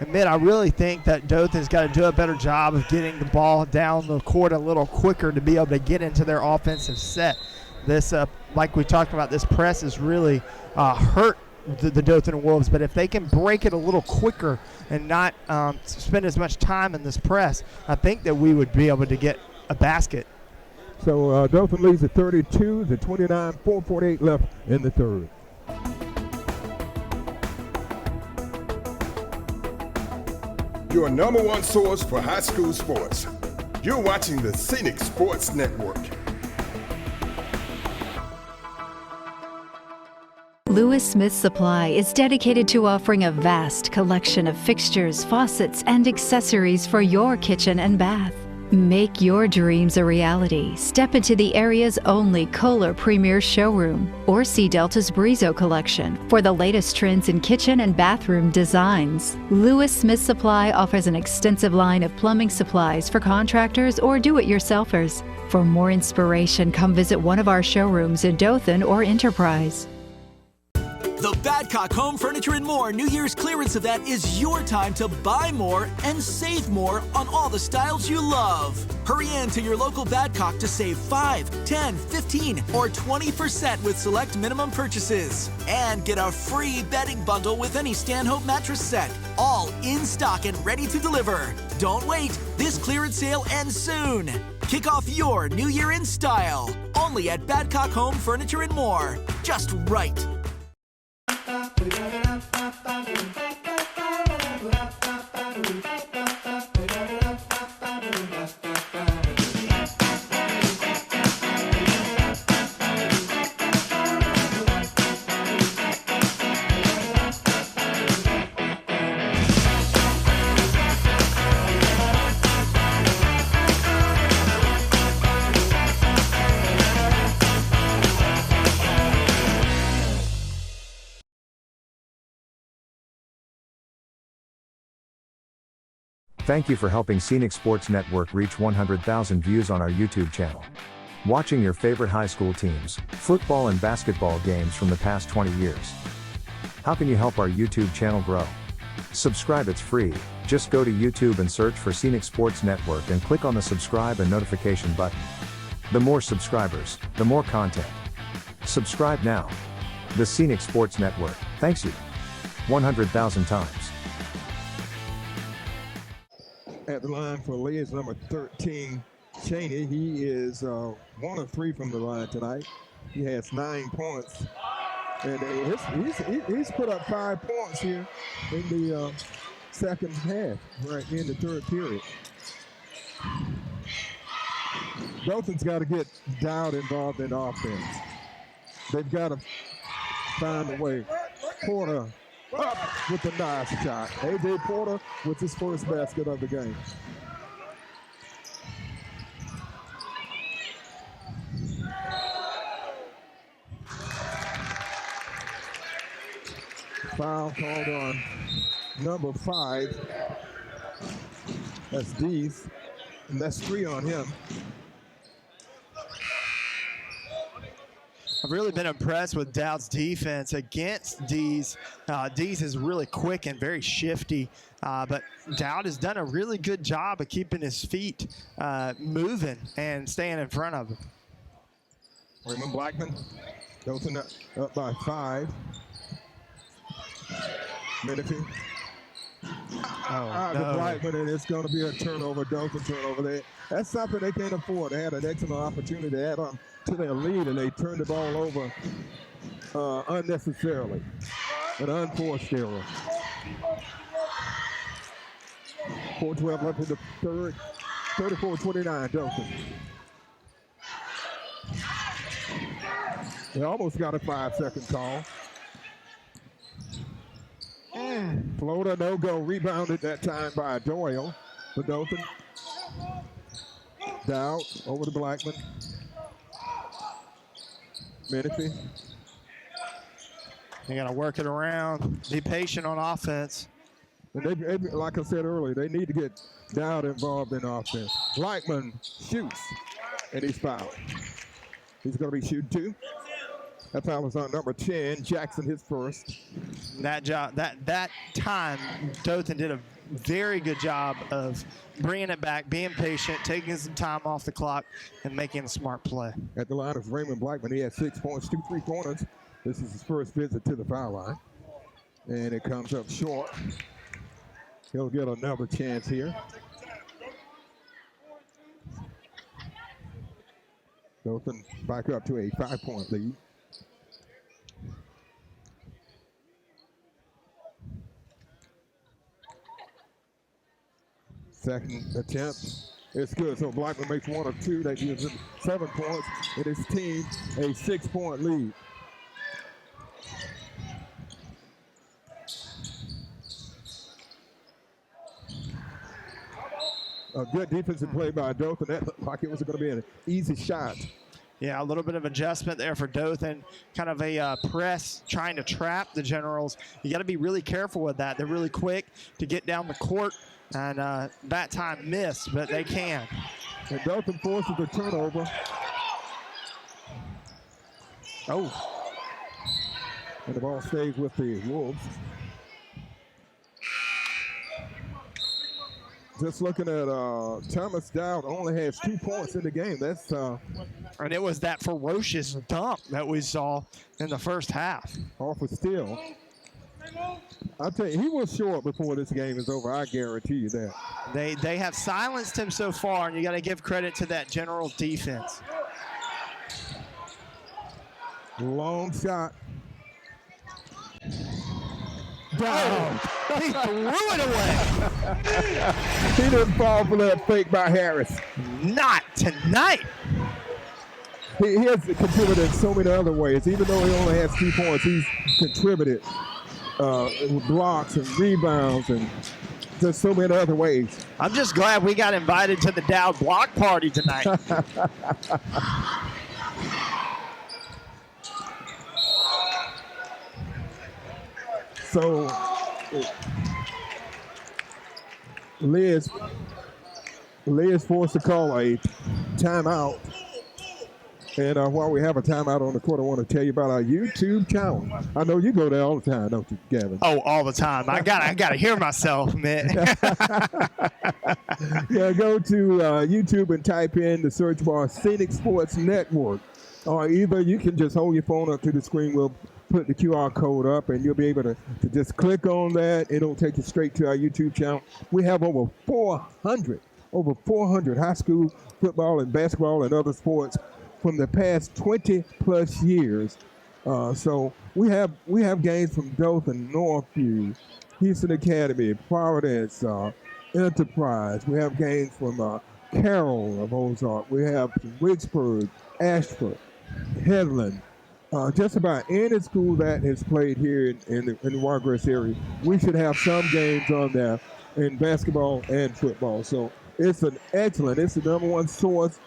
Admit, I really think that Dothan's got to do a better job of getting the ball down the court a little quicker to be able to get into their offensive set. This, like we talked about, this press has really hurt the Dothan Wolves, but if they can break it a little quicker and not spend as much time in this press, I think that we would be able to get a basket. So Dothan leads at 32-29, 4:48 left in the third. Your number one source for high school sports. You're watching the Scenic Sports Network. Lewis Smith Supply is dedicated to offering a vast collection of fixtures, faucets, and accessories for your kitchen and bath. Make your dreams a reality. Step into the area's only Kohler Premier Showroom or see Delta's Brizo collection for the latest trends in kitchen and bathroom designs. Lewis Smith Supply offers an extensive line of plumbing supplies for contractors or do-it-yourselfers. For more inspiration, come visit one of our showrooms in Dothan or Enterprise. The Badcock Home Furniture and More New Year's clearance event is your time to buy more and save more on all the styles you love. Hurry in to your local Badcock to save 5, 10, 15, or 20% with select minimum purchases. And get a free bedding bundle with any Stanhope mattress set. All in stock and ready to deliver. Don't wait. This clearance sale ends soon. Kick off your new year in style. Only at Badcock Home Furniture and More. Just right. Thank you for helping Scenic Sports Network reach 100,000 views on our YouTube channel. Watching your favorite high school teams, football and basketball games from the past 20 years. How can you help our YouTube channel grow? Subscribe, it's free. Just go to YouTube and search for Scenic Sports Network and click on the subscribe and notification button. The more subscribers, the more content. Subscribe now. The Scenic Sports Network thanks you 100,000 times. At the line for Lee is number 13, Cheney. He is 1 of 3 from the line tonight. He has 9 points. And he's put up 5 points here in the second half, right in the third period. Dothan's got to get Dowd involved in offense. They've got to find a way. Porter up with a nice shot. A.J. Porter with his first basket of the game. Foul called on number 5. That's Dees, and that's 3 on him. I've really been impressed with Dowd's defense against Dees. Dees is really quick and very shifty, but Dowd has done a really good job of keeping his feet moving and staying in front of him. Raymond Blackman, Dothan up by 5. Menifee. No. The Blackman, and it's going to be a turnover, Dothan turnover there. That's something they can't afford. They had an excellent opportunity to add on to their lead, and they turned the ball over unnecessarily, an unforced error. 4:12 left in the third, 34-29, Dothan. They almost got a 5-second call. Floater, no go. Rebounded that time by Doyle for Dothan. Dowd over to Blackman. Menifee. They got to work it around. Be patient on offense. And they, like I said earlier, they need to get Dowd involved in offense. Blackman shoots, and he's fouled. He's going to be shooting 2. That foul was on number 10, Jackson, his first. That time, Dothan did a very good job of bringing it back, being patient, taking some time off the clock, and making a smart play. At the line is Raymond Blackman. He had 6 points, 2 3-pointers. This is his first visit to the foul line. And it comes up short. He'll get another chance here. Dothan back up to a 5-point lead. Second attempt. It's good. So Blackman makes 1 of 2. That gives him 7 points. And his team a 6-point lead. A good defensive play by Dothan. That looked like it was going to be an easy shot. Yeah, a little bit of adjustment there for Dothan. Kind of a press trying to trap the Generals. You got to be really careful with that. They're really quick to get down the court. And that time missed, but they can. And Dothan forces the turnover. Oh. And the ball stays with the Wolves. Just looking at Thomas Dowd only has 2 points in the game. That's and it was that ferocious dunk that we saw in the first half. Off a steal. I'll tell you, he will show up before this game is over. I guarantee you that. They have silenced him so far, and you got to give credit to that General defense. Long shot. Down. He threw it away. He didn't fall for that fake by Harris. Not tonight. He has contributed in so many other ways. Even though he only has 2 points, he's contributed with blocks and rebounds and just so many other ways. I'm just glad we got invited to the Dowd block party tonight. So Lee is forced to call a timeout. And while we have a timeout on the court, I want to tell you about our YouTube channel. I know you go there all the time, don't you, Gavin? Oh, all the time. I gotta hear myself, man. Yeah, go to YouTube and type in the search bar Scenic Sports Network. Or either you can just hold your phone up to the screen. We'll put the QR code up, and you'll be able to just click on that. It'll take you straight to our YouTube channel. We have over 400 high school football and basketball and other sports from the past 20 plus years. So we have games from Dothan, Northview, Houston Academy, Providence, Enterprise. We have games from Carroll of Ozark. We have Wicksburg, Ashford, Headland. Just about any school that is played here in the Wiregrass area, we should have some games on there in basketball and football. So it's the number one source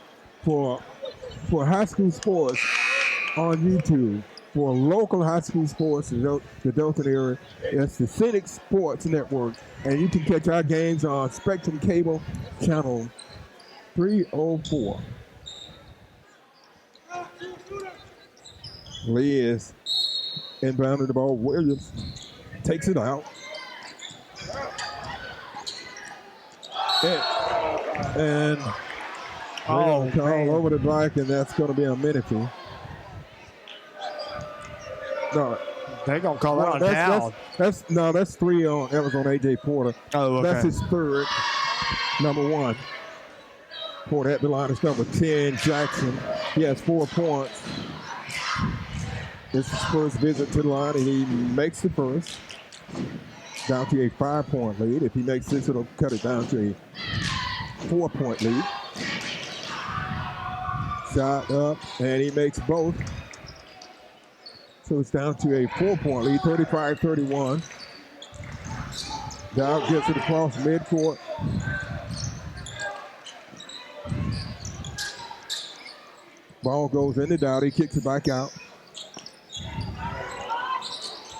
for high school sports on YouTube for local high school sports in the Dothan area. It's the Scenic Sports Network. And you can catch our games on Spectrum Cable Channel 304. Lee is inbounding the ball. Williams takes it out. And call over the block, and that's going to be a minute. No, they're going to call it on down. That's 3 on. That was on A.J. Porter. Oh, okay. That's his third. Number 1. Porter at the line is number 10, Jackson. He has 4 points. This is his first visit to the line, and he makes the first. Down to a 5-point lead. If he makes this, it'll cut it down to a 4-point lead. Shot up, and he makes both. So it's down to a 4-point lead, 35-31. Dowd gets it across midcourt. Ball goes into Dowd. He kicks it back out.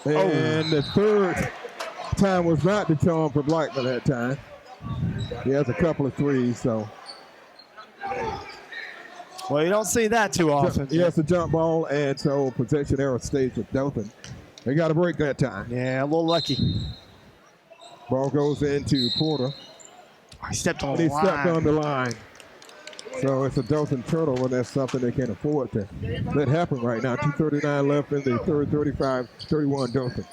And the third time was not the charm for Blackman that time. He has a couple of threes, so. Well, you don't see that too often. Yes, a jump ball, and so possession error stays with Dothan. They got a break that time. Yeah, a little lucky. Ball goes into Porter. He stepped on the line. So it's a Dothan turnover, and that's something they can't afford to let happen right now. 2:39 left in the third, 35-31 Dothan.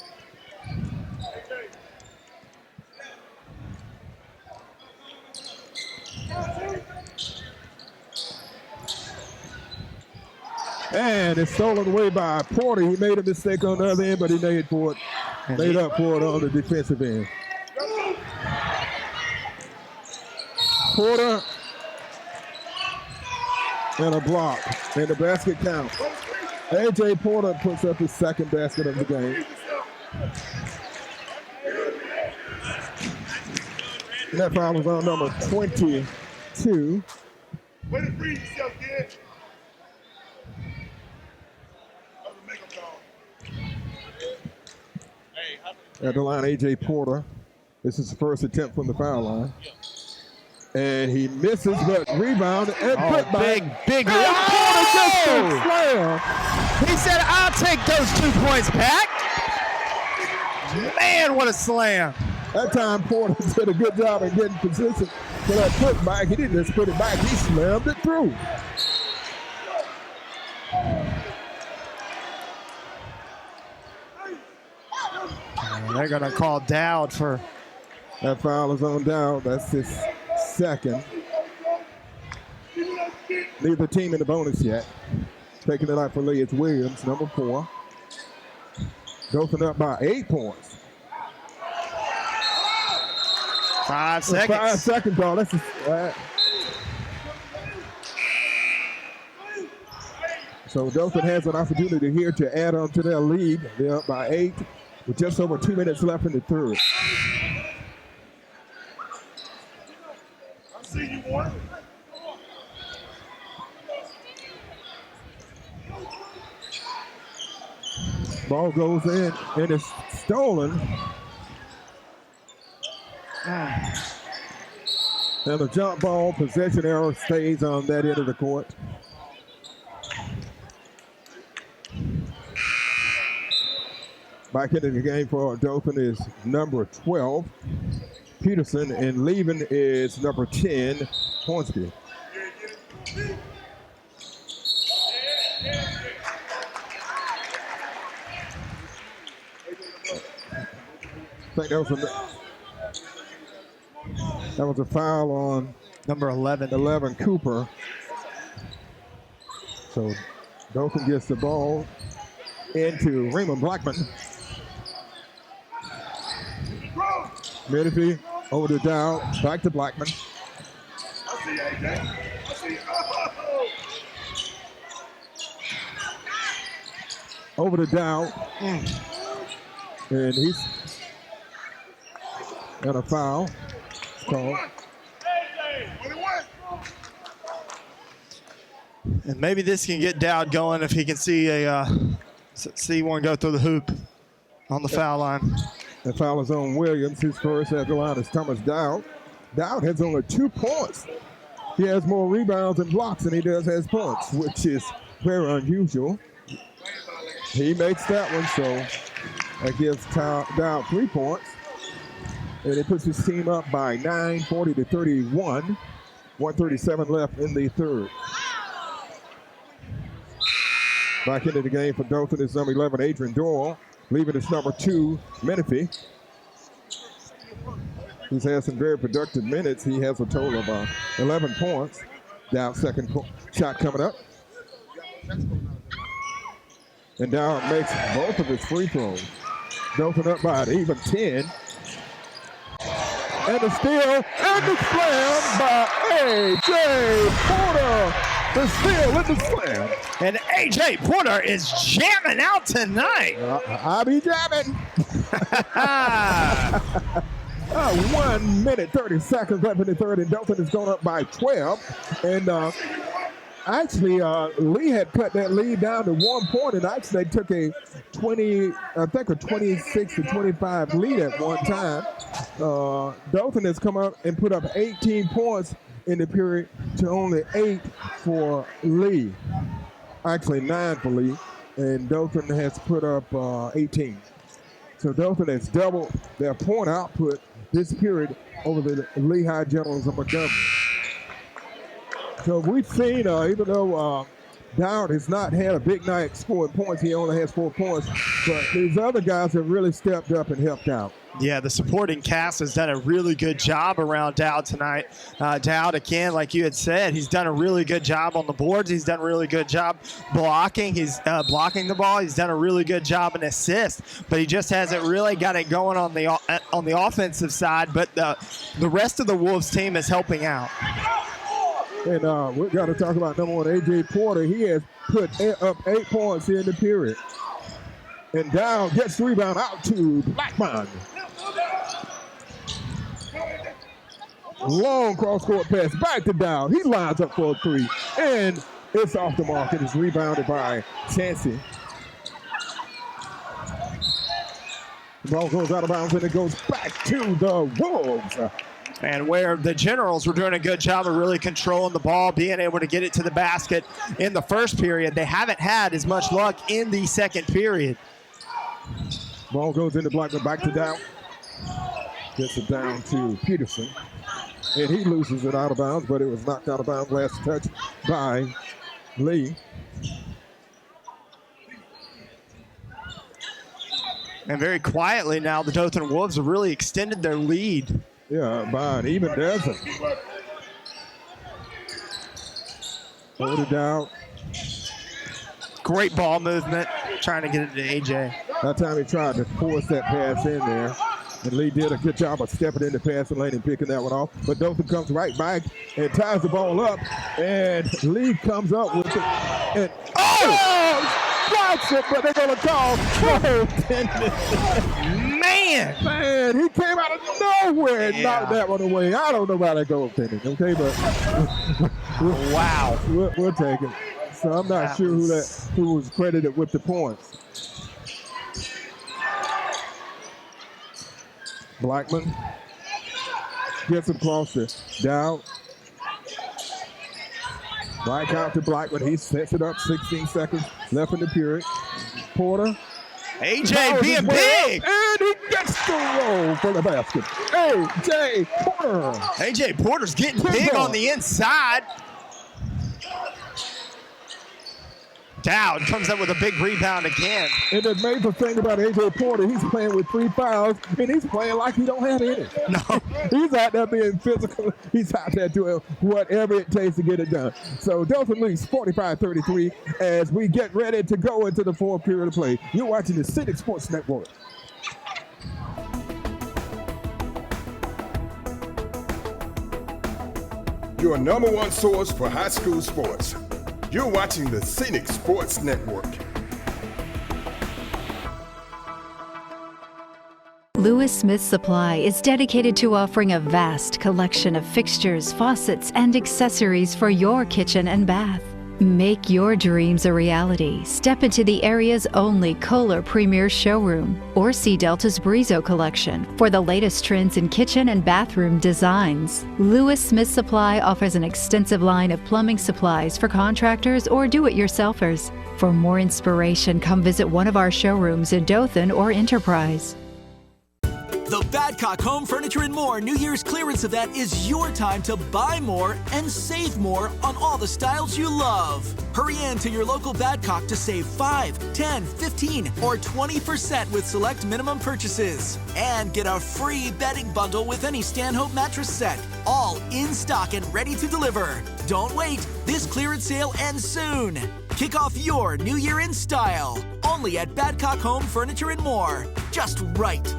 And it's stolen away by Porter. He made a mistake on the other end, but he made up for it on the defensive end. Porter and a block, and the basket counts. A.J. Porter puts up his second basket of the game. And that foul was on number 22. Way to free yourself, kid. At the line, A.J. Porter. This is the first attempt from the foul line. And he misses, but rebound and put big. Porter just slam. He said, I'll take those 2 points back. Man, what a slam. That time Porter did a good job of getting position for that putback. He didn't just put it back, he slammed it through. They're going to call Dowd for. That foul is on Dowd. That's his second. Neither team in the bonus yet. Taking it out for Lee, it's Williams, number 4. Dothan up by 8 points. 5 seconds. 5 seconds, ball. That's so Dothan has an opportunity here to add on to their lead. They're up by 8 with just over 2 minutes left in the third. I see you, boy. Ball goes in and it's stolen. And the jump ball possession error stays on that end of the court. Back into the game for Dothan is number 12, Peterson, and leaving is number 10, Hornsby. I think that was a foul on number 11 Cooper. So Dothan gets the ball into Raymond Blackman. Menifee over to Dow, back to Blackman. I see you, AJ. I see you. Oh. Over to Dow. And he's got a foul. Called. And maybe this can get Dowd going if he can see a See one go through the hoop on the foul line. The foul is on Williams. His first at the line is Thomas Dowd. Dowd has only 2 points. He has more rebounds and blocks than he does has points, which is very unusual. He makes that one, so that gives Dowd 3 points. And it puts his team up by 9, 40-31. 1:37 left in the third. Back into the game for Dothan is number 11, Adrian Doyle. Leaving is number 2, Menifee. He's had some very productive minutes. He has a total of 11 points. Dowd second shot coming up. And Dowd makes both of his free throws. Dothan up by an even 10. And the steal and the slam by A.J. Porter. The steal and the slam. And A.J. Porter is jamming out tonight. I be jamming. 1 minute, 30 seconds left in the third, and Dothan is going up by 12. And actually, Lee had cut that lead down to 1 point, and actually they took a 26-25 lead at one time. Dothan has come up and put up 18 points in the period to only 8 for Lee. Actually 9 for Lee, and Dothan has put up 18. So Dothan has doubled their point output this period over the Lehigh Generals of Montgomery. So we've seen, even though Dowd has not had a big night scoring points, he only has 4 points, but these other guys have really stepped up and helped out. Yeah, the supporting cast has done a really good job around Dowd tonight. Dowd, again, like you had said, he's done a really good job on the boards. He's done a really good job blocking. He's blocking the ball. He's done a really good job in assist, but he just hasn't really got it going on the offensive side. But the rest of the Wolves team is helping out. And we've got to talk about number 1, A.J. Porter. He has put up 8 points in the period. And Dowd gets the rebound out to Blackmon. Long cross-court pass back to Dowd. He lines up for a 3. And it's off the mark. It is rebounded by Chancey. The ball goes out of bounds and it goes back to the Wolves. And where the Generals were doing a good job of really controlling the ball, being able to get it to the basket in the first period, they haven't had as much luck in the second period. Ball goes into Blackman, back to Dowd. Gets it down to Peterson. And he loses it out of bounds, but it was knocked out of bounds last touch by Lee. And very quietly now, the Dothan Wolves have really extended their lead. Yeah, by an even dozen. Hold it down. Great ball movement, trying to get it to AJ. That time he tried to force that pass in there. And Lee did a good job of stepping in the passing lane and picking that one off. But Dothan comes right back and ties the ball up. And Lee comes up with it. And blocks it, but they're going to call Man, he came out of nowhere and knocked that one away. I don't know about that goaltending, okay? But wow. We'll take it. So I'm not sure who was credited with the points. Blackman gets across to Dowd. Back out to Blackman. He sets it up. 16 seconds left in the period. Porter. AJ being big. And he gets the roll for the basket. AJ Porter. AJ Porter's getting big on the inside. Dowd comes up with a big rebound again. And the major thing about A.J. Porter, he's playing with 3 fouls, and he's playing like he don't have any. No. He's out there being physical. He's out there doing whatever it takes to get it done. So Dothan leads 45-33 as we get ready to go into the fourth period of play. You're watching the Cynic Sports Network. Your number 1 source for high school sports. You're watching the Scenic Sports Network. Lewis Smith Supply is dedicated to offering a vast collection of fixtures, faucets, and accessories for your kitchen and bath. Make your dreams a reality. Step into the area's only Kohler Premier Showroom or see Delta's Brizo collection for the latest trends in kitchen and bathroom designs. Lewis Smith Supply offers an extensive line of plumbing supplies for contractors or do-it-yourselfers. For more inspiration, come visit one of our showrooms in Dothan or Enterprise. The Badcock Home Furniture and More New Year's clearance event is your time to buy more and save more on all the styles you love. Hurry in to your local Badcock to save 5, 10, 15, or 20% with select minimum purchases. And get a free bedding bundle with any Stanhope mattress set. All in stock and ready to deliver. Don't wait. This clearance sale ends soon. Kick off your new year in style. Only at Badcock Home Furniture and More. Just right.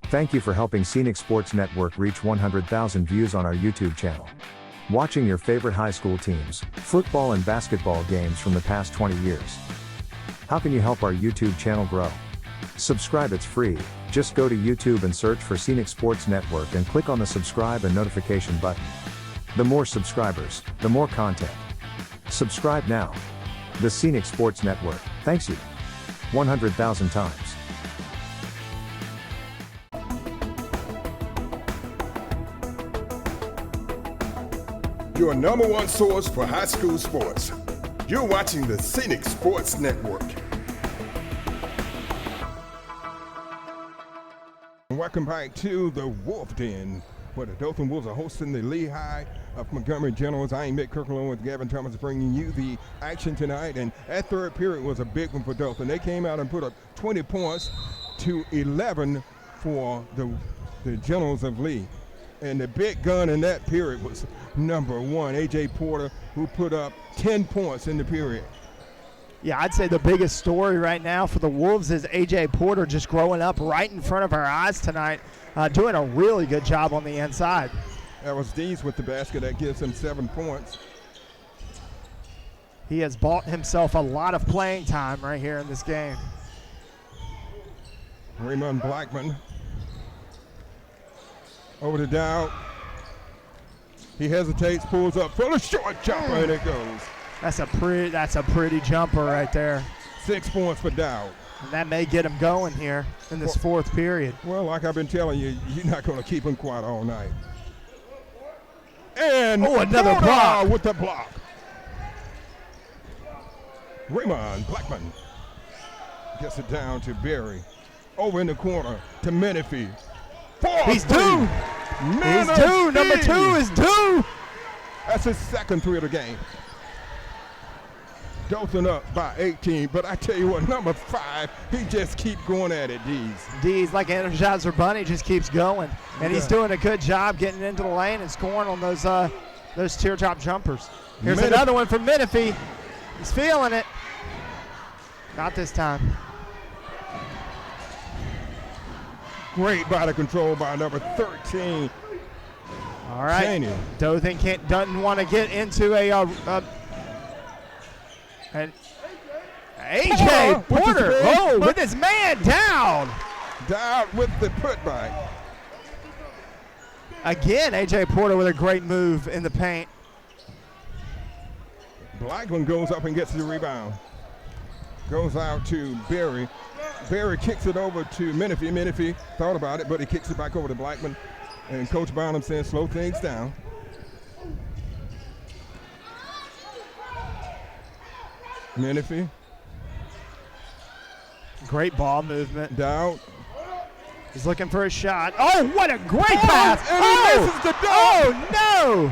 Thank you for helping Scenic Sports Network reach 100,000 views on our YouTube channel. Watching your favorite high school teams, football and basketball games from the past 20 years. How can you help our YouTube channel grow? Subscribe, it's free. Just go to YouTube and search for Scenic Sports Network and click on the subscribe and notification button. The more subscribers, the more content. Subscribe now. The Scenic Sports Network thanks you 100,000 times. Your number one source for high school sports. You're watching the Scenic Sports Network. Welcome back to the Wolf Den, where the Dothan Wolves are hosting the Lee High of Montgomery Generals. I am Mick Kirk along with Gavin Thomas bringing you the action tonight. And that third period was a big one for Dothan. They came out and put up 20 points to 11 for the Generals of Lee. And the big gun in that period was number 1, A.J. Porter, who put up 10 points in the period. Yeah, I'd say the biggest story right now for the Wolves is A.J. Porter just growing up right in front of our eyes tonight, doing a really good job on the inside. That was Dees with the basket. That gives him 7 points. He has bought himself a lot of playing time right here in this game. Raymond Blackman over to Dow. He hesitates, pulls up for a short jumper, and it goes. That's a pretty jumper right there. 6 points for Dow. And that may get him going here in this fourth period. Well, like I've been telling you, you're not going to keep him quiet all night. And another block with the block. Raymond Blackman gets it down to Berry. Over in the corner to Menifee. He's due. He's due. Number 2 is due. That's his second 3 of the game. Dothan up by 18, but I tell you what, number 5, he just keeps going at it, Dees. Dees, like Energizer Bunny, just keeps going. And he's doing a good job getting into the lane and scoring on those teardrop jumpers. Here's another one from Menifee. He's feeling it. Not this time. Great body control by number 13. All right. Cheney. Dothan doesn't want to get into and A.J. Porter, with his man down. Down with the putback. Again, A.J. Porter with a great move in the paint. Blackman goes up and gets the rebound. Goes out to Berry. Berry kicks it over to Menifee. Menifee thought about it, but he kicks it back over to Blackman. And Coach Bynum says, slow things down. Menifee. Great ball movement. Down. He's looking for a shot. Oh, what a great pass. And he misses the dunk. Oh, no.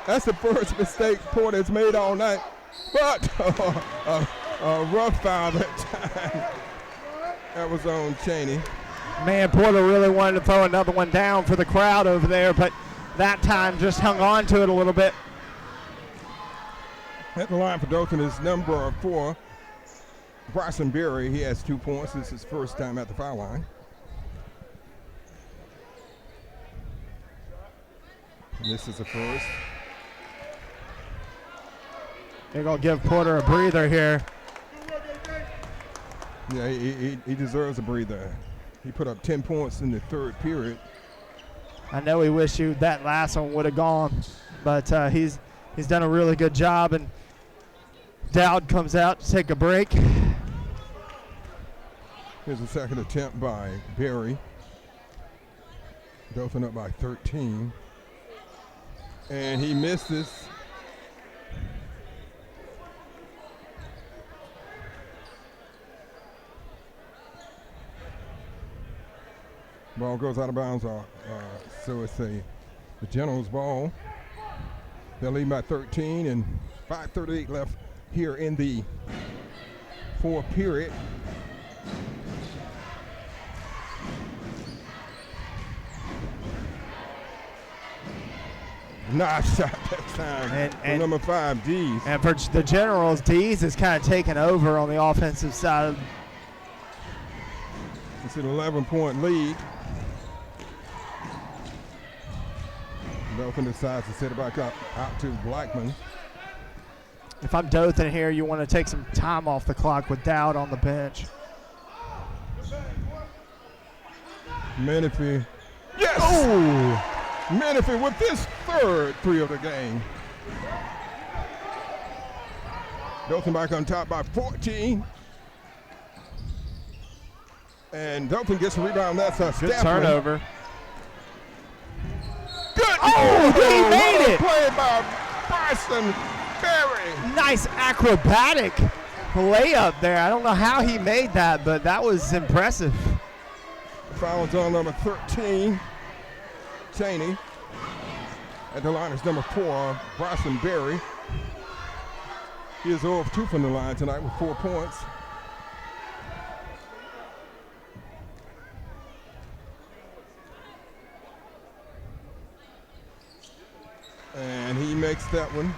That's the first mistake Porter has made all night. But a rough foul that time. That was on Cheney. Man, Porter really wanted to throw another one down for the crowd over there, but that time just hung on to it a little bit. At the line for Dothan is number 4, Bryson Berry. He has 2 points. This is his first time at the foul line. And this is the first. They're going to give Porter a breather here. Yeah, he deserves a breather. He put up 10 points in the third period. I know he wished that last one would have gone, but he's done a really good job. And Dowd comes out to take a break. Here's the second attempt by Berry. Dothan up by 13. And he misses. Ball goes out of bounds, so it's the Generals ball. They'll lead by 13 and 5:38 left here in the fourth period. Nice shot that time for number 5, Dees. And for the Generals, Dees is kind of taken over on the offensive side. It's an 11-point lead. Dothan decides to set it back out to Blackman. If I'm Dothan here, you want to take some time off the clock with Dowd on the bench. Menifee. Yes! Oh! Menifee with his third 3 of the game. Dothan back on top by 14. And Dothan gets a rebound. That's a good turnover. Good. Oh, he made it. Play by Bryson Berry. Nice acrobatic layup there. I don't know how he made that, but that was impressive. Foul's on number 13, Cheney. At the line is number 4, Bryson Berry. He is 0 of 2 from the line tonight with 4 points. And he makes that one.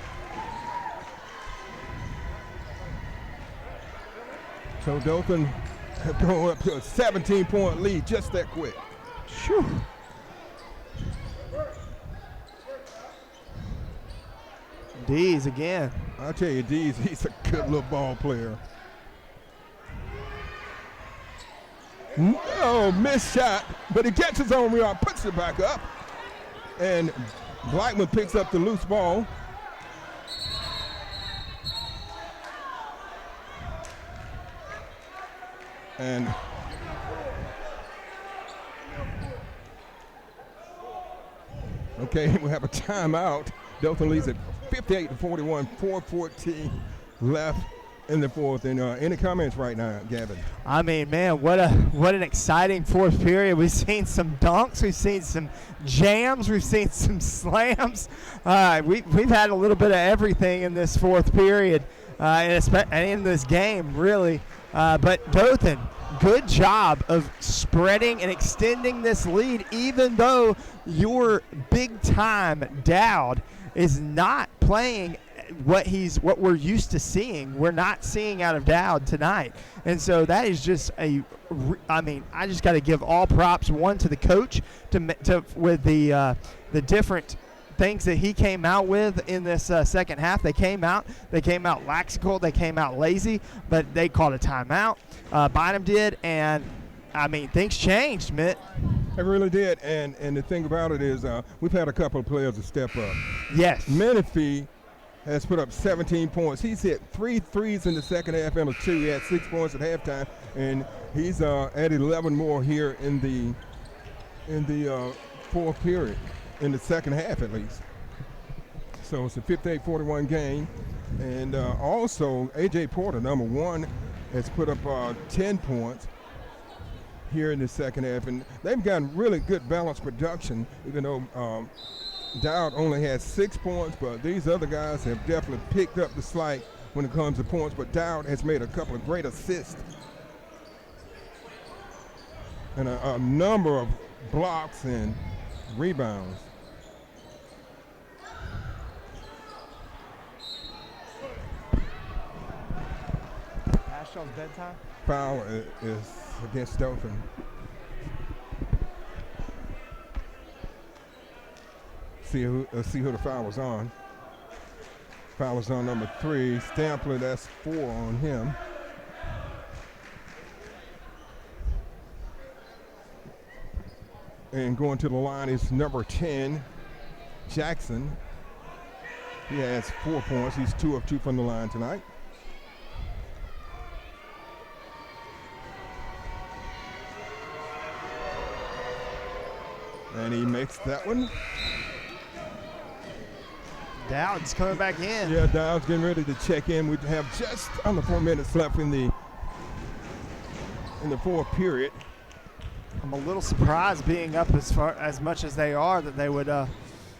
So Dothan going up to a 17-point lead just that quick. Whew. Dees again. I'll tell you, Dees, he's a good little ball player. No, missed shot, but he gets his own rebound, puts it back up, and Blackman picks up the loose ball. And okay, we have a timeout. Dothan leads at 58-41, 4:14 left in the fourth. And any comments right now, Gavin? I mean, man, what an exciting fourth period. We've seen some dunks, we've seen some jams, we've seen some slams. We've had a little bit of everything in this fourth period, and in this game, really. But Dothan, good job of spreading and extending this lead, even though your big-time Dowd is not playing what we're used to seeing. We're not seeing out of Dowd tonight. And so that is just I just got to give all props, one, to the coach with the different things that he came out with in this second half. They came out laxical, they came out lazy, but they called a timeout. Bynum did, and I mean, things changed, Mitt. It really did, and the thing about it is we've had a couple of players to step up. Yes. Menifee has put up 17 points. He's hit 3 threes in the second half and a 2. He had 6 points at halftime, and he's added 11 more here in the fourth period, in the second half at least. So it's a 58-41 game. And also, A.J. Porter, number 1, has put up 10 points here in the second half. And they've gotten really good balanced production, even though Dowd only has 6 points, but these other guys have definitely picked up the slack when it comes to points. But Dowd has made a couple of great assists. and a number of blocks and rebounds. Ashton's bedtime. Foul is against Dothan. See who the foul was on. Foul was on number 3. Stampler, that's 4 on him. And going to the line is number 10, Jackson. He has 4 points. He's 2 of 2 from the line tonight. And he makes that one. Dowd's coming back in. Yeah, Dowd's getting ready to check in. We have just under 4 minutes left in the fourth period. I'm a little surprised, being up as much as they are, that they would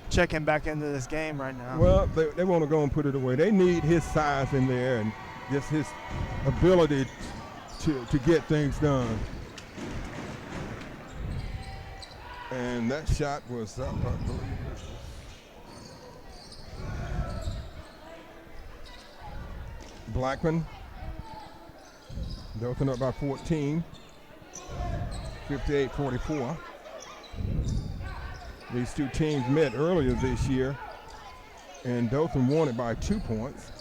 check him back into this game right now. Well, they want to go and put it away. They need his size in there and just his ability to get things done. And that shot was up, I believe. Blackman. Dothan up by 14. 58-44. These two teams met earlier this year, and Dothan won it by 2 points.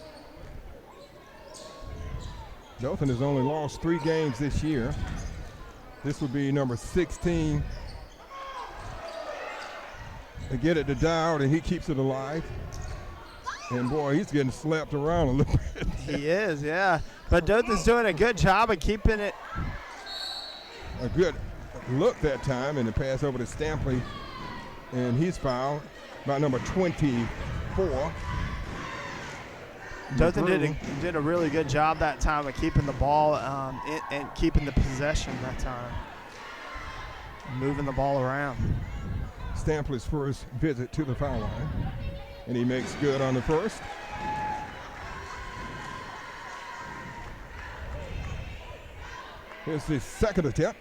Dothan has only lost 3 games this year. This would be number 16. They get it to Dowd, and he keeps it alive. And boy, he's getting slapped around a little bit. He is, yeah. But Dothan's doing a good job of keeping it. A good look that time, and the pass over to Stampley, and he's fouled by number 24. Dothan did a really good job that time of keeping the ball and keeping the possession that time, moving the ball around. Stampley's first visit to the foul line, and he makes good on the first. Here's the second attempt.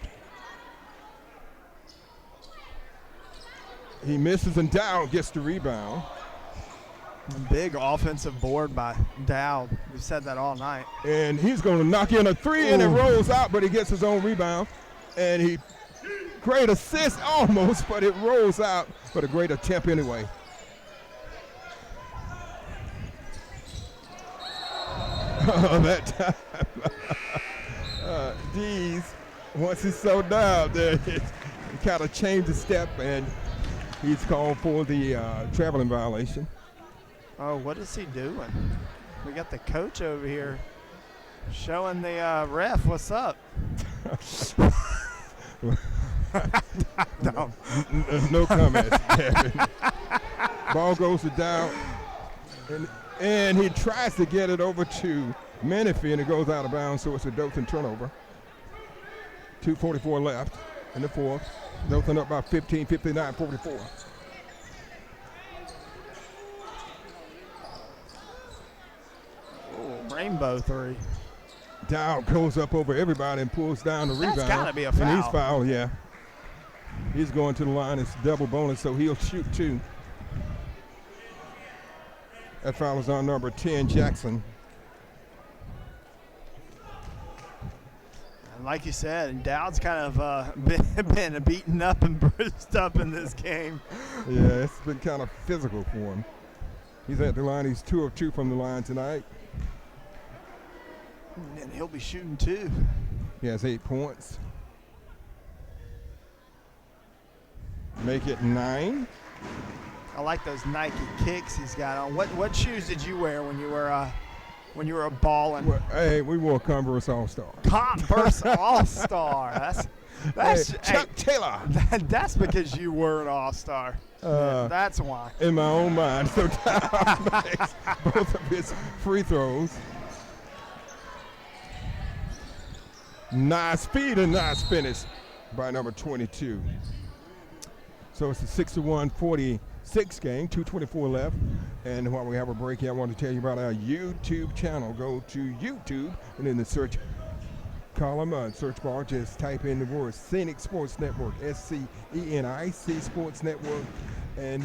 He misses, and Dowd gets the rebound. Big offensive board by Dowd. We've said that all night. And he's going to knock in a 3, and it rolls out, but he gets his own rebound. And he, great assist almost, but it rolls out, but a great attempt anyway. Oh, that time. Dees, once he's so down there, he kind of changed the step, and he's called for the traveling violation. Oh, what is he doing? We got the coach over here showing the ref what's up. No comments. Ball goes to Dowd, and he tries to get it over to Menifee, and it goes out of bounds, so it's a Dothan turnover. 2:44 left in the fourth. Dothan up by 15, 59-44. Rainbow 3. Dowd goes up over everybody and pulls down the rebound. That's got to be a foul. And he's fouled, yeah. He's going to the line. It's double bonus, so he'll shoot 2. That foul is on number 10, Jackson. And like you said, Dowd's kind of been beaten up and bruised up in this game. Yeah, it's been kind of physical for him. He's at the line. He's 2 of 2 from the line tonight. And he'll be shooting 2. He has 8 points. Make it 9. I like those Nike kicks he's got on. What shoes did you wear when you were balling? Well, hey, we wore Converse All-Star. Converse All-Star. That's Chuck Taylor. That's because you were an All-Star. That's why. In my own mind. So Dowd makes both of his free throws. Nice speed and nice finish by number 22. So it's a 61-46 game, 2:24 left. And while we have a break here, I want to tell you about our YouTube channel. Go to YouTube and in the search column, search bar, just type in the word Scenic Sports Network, SCENIC Sports Network, and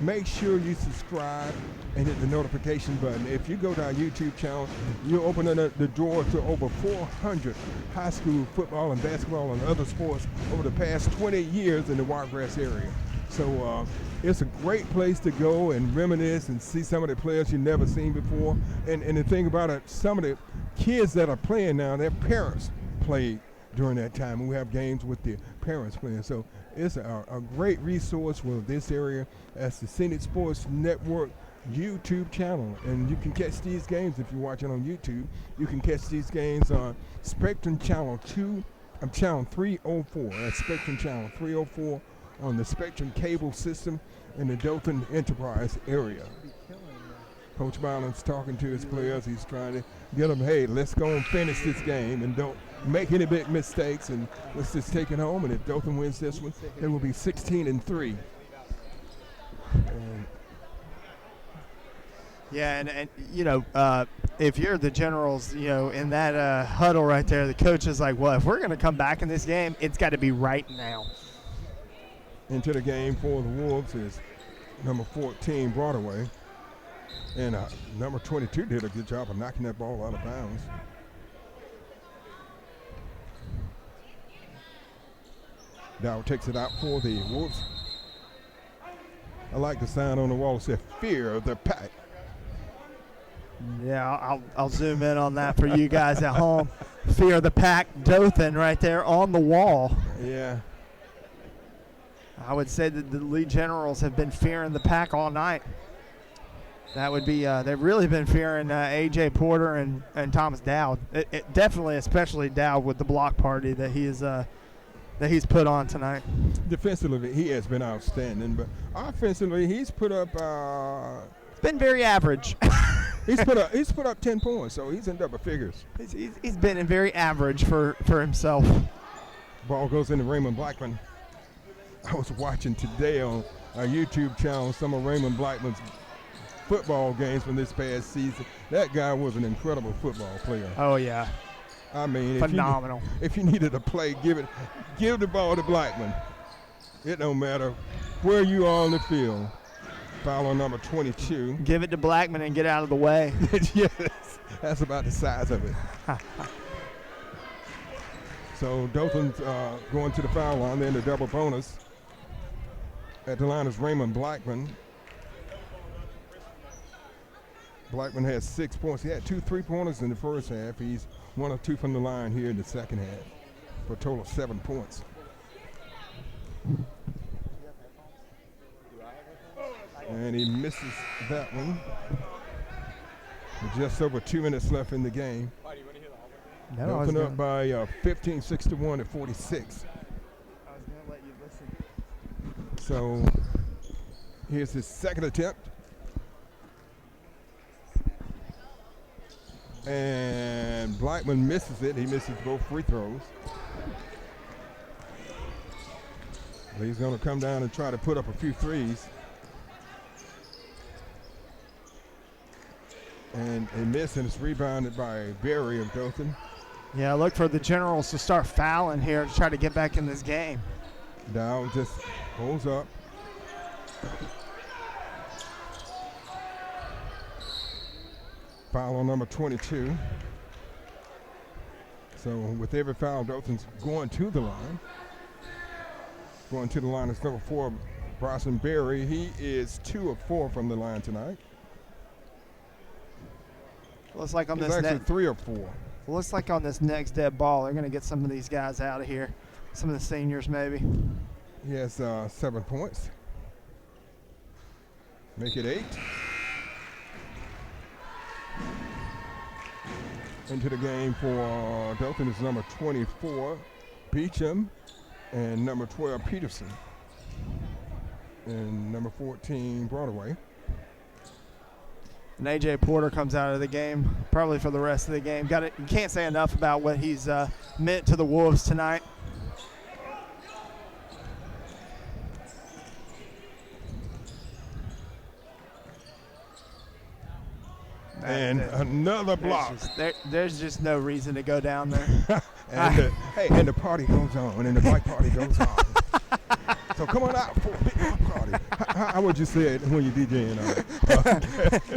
make sure you subscribe and hit the notification button. If you go to our YouTube channel, you're opening up the door to over 400 high school football and basketball and other sports over the past 20 years in the Wiregrass area. So it's a great place to go and reminisce and see some of the players you've never seen before. And the thing about it, some of the kids that are playing now, their parents played during that time. We have games with the parents playing. So it's a great resource for this area as the Scenic Sports Network YouTube channel. And you can catch these games if you're watching on YouTube. You can catch these games on Spectrum Channel 304. That's Spectrum Channel 304 on the Spectrum cable system in the Dothan Enterprise area. Coach Byland's talking to his players. He's trying to get them, hey, let's go and finish this game and don't make any big mistakes, and let's just take it home. And if Dothan wins this one, it will be 16-3. Yeah, and you know, if you're the Generals, you know, in that huddle right there, the coach is like, well, if we're going to come back in this game, it's got to be right now. Into the game for the Wolves is number 14, Broadway. And number 22 did a good job of knocking that ball out of bounds. Dow takes it out for the Wolves. I like the sign on the wall that says, "Fear of the Pack." Yeah, I'll zoom in on that for you guys at home. Fear of the Pack, Dothan right there on the wall. Yeah. I would say that the Lee Generals have been fearing the Pack all night. That would be, they've really been fearing A.J. Porter and Thomas Dowd. It definitely, especially Dowd with the block party that he's put on tonight. Defensively, he has been outstanding, but offensively, he's put up. It's been very average. He's put up 10 points, so he's in double figures. He's been in very average for himself. Ball goes into Raymond Blackman. I was watching today on our YouTube channel some of Raymond Blackman's football games from this past season. That guy was an incredible football player. Oh yeah, I mean, phenomenal. If you needed a play, give the ball to Blackman. It don't matter where you are on the field. Foul on number 22. Give it to Blackman and get out of the way. Yes, that's about the size of it. So Dothan's going to the foul line. They're in the double bonus. At the line is Raymond Blackman. Blackman has 6 points. He had 2 3-pointers in the first half. He's 1 of 2 from the line here in the second half for a total of 7 points. And he misses that one. With just over 2 minutes left in the game. Dothan up by 15, 6-1 at 46. I was going to let you listen. So here's his second attempt. And Blackman misses it. He misses both free throws. He's going to come down and try to put up a few threes. And a miss, and it's rebounded by Berry of Dothan. Yeah, look for the Generals to start fouling here to try to get back in this game. Dow just holds up. Foul on number 22. So with every foul, Dothan's going to the line. Going to the line is number 4, Bryson Berry. He is 2 of 4 from the line tonight. Looks like on He's this actually 3 of 4. Looks like on this next dead ball, they're going to get some of these guys out of here. Some of the seniors, maybe. He has 7 points. Make it 8. Into the game for Dothan is number 24, Beecham, and number 12, Peterson, and number 14, Broadway. And A.J. Porter comes out of the game, probably for the rest of the game. You can't say enough about what he's meant to the Wolves tonight. And another block. There's just no reason to go down there. And the party goes on, and the bike party goes on. So come on out for a big block party. How would you say it when you're DJing?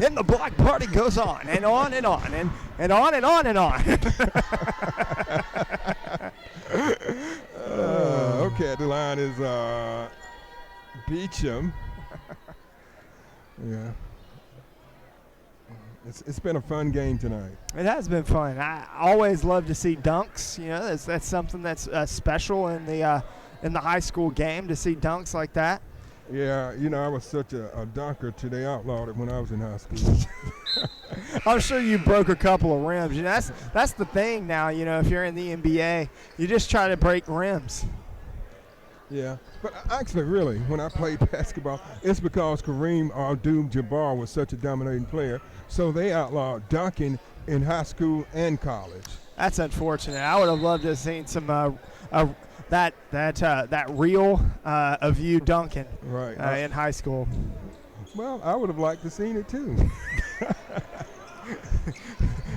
And the block party goes on and on and on and on and on and on. Okay, the line is Beecham. Yeah. It's been a fun game tonight. It has been fun. I always love to see dunks. You know, that's something that's special in the high school game, to see dunks like that. Yeah, you know, I was such a dunker till they outlawed it when I was in high school. I'm sure you broke a couple of rims. You know, that's the thing now. You know, if you're in the NBA, you just try to break rims. Yeah, but actually, really, when I played basketball, it's because Kareem Abdul-Jabbar was such a dominating player, so they outlawed dunking in high school and college. That's unfortunate. I would have loved to have seen some that reel of you dunking in high school. Well, I would have liked to seen it too.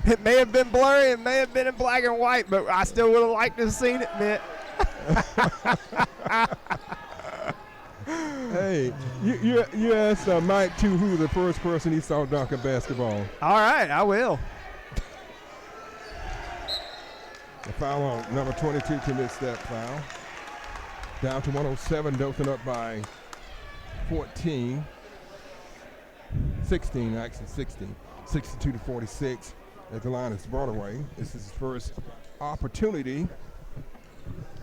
It may have been blurry, it may have been in black and white, but I still would have liked to have seen it, Mitt. Hey, you asked Mike too who the first person he saw dunk a basketball. All right, I will. The foul on number 22 commits that foul. Down to 107, Dothan up by 14. 16, actually 16. 62-46 at the line is Broadway. This is his first opportunity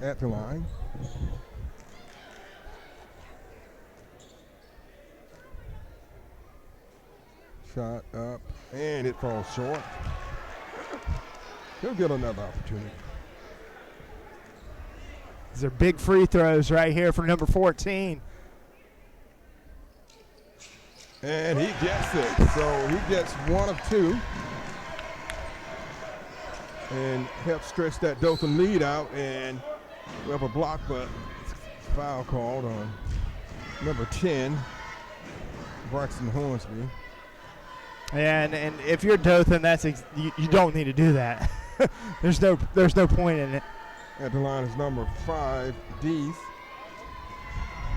at the line. Shot up, and it falls short. He'll get another opportunity. These are big free throws right here for number 14. And he gets it. So he gets one of two. And helps stretch that Dothan lead out. And we have a block, but foul called on number 10, Braxton Hornsby. And if you're Dothan, you don't need to do that. There's no point in it. At the line is number 5, Dees.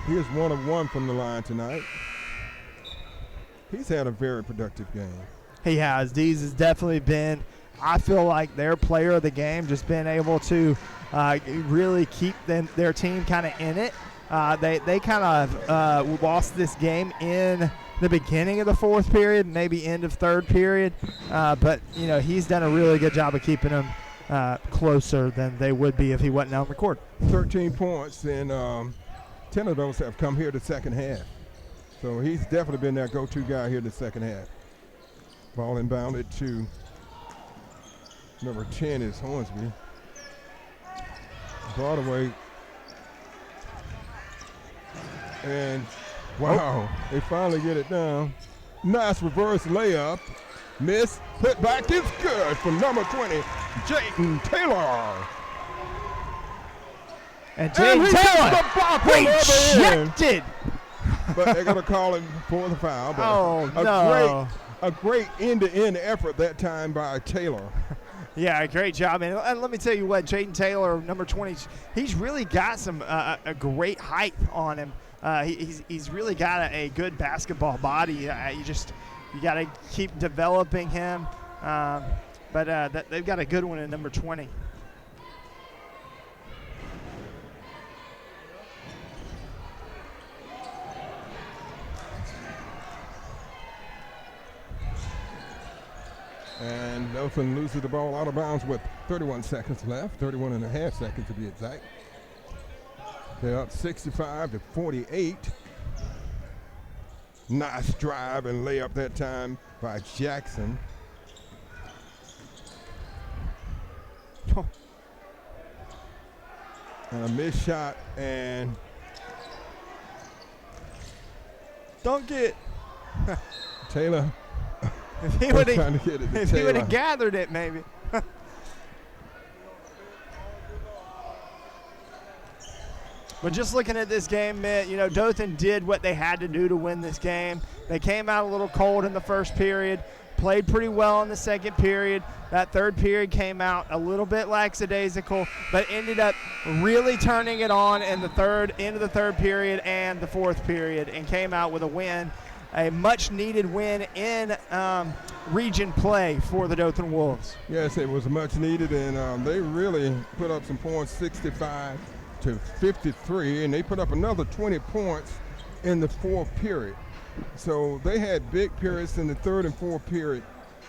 He is 1 of 1 from the line tonight. He's had a very productive game. He has. Dees has definitely been, I feel like, their player of the game, just been able to really keep their team kind of in it. They kind of lost this game in the beginning of the fourth period, maybe end of third period. But, you know, he's done a really good job of keeping them closer than they would be if he wasn't on the court. 13 points, and 10 of those have come here the second half. So he's definitely been their go-to guy here in the second half. Ball inbounded to number 10 is Hornsby. Broadway. And wow, they finally get it down. Nice reverse layup. Miss. Put back is good from number 20, Jayden Taylor. And Jayden Taylor rejected. But they're going to call him for the foul. But a great end-to-end effort that time by Taylor. Yeah, great job. And let me tell you what, Jayden Taylor, number 20, he's really got some a great height on him. He's really got a good basketball body. You got to keep developing him. But they've got a good one at number 20. And Dothan loses the ball out of bounds with 31 seconds left, 31 and a half seconds to be exact. They're up 65-48. Nice drive and layup that time by Jackson. And a missed shot, and dunk it. Taylor. If he would have gathered it, maybe. But just looking at this game, Mitt, you know, Dothan did what they had to do to win this game. They came out a little cold in the first period, played pretty well in the second period. That third period came out a little bit lackadaisical, but ended up really turning it on in the end of the third period and the fourth period, and came out with a win, a much-needed win in region play for the Dothan Wolves. Yes, it was much needed, and they really put up some points, 65 to 53, and they put up another 20 points in the fourth period. So they had big periods in the third and fourth period.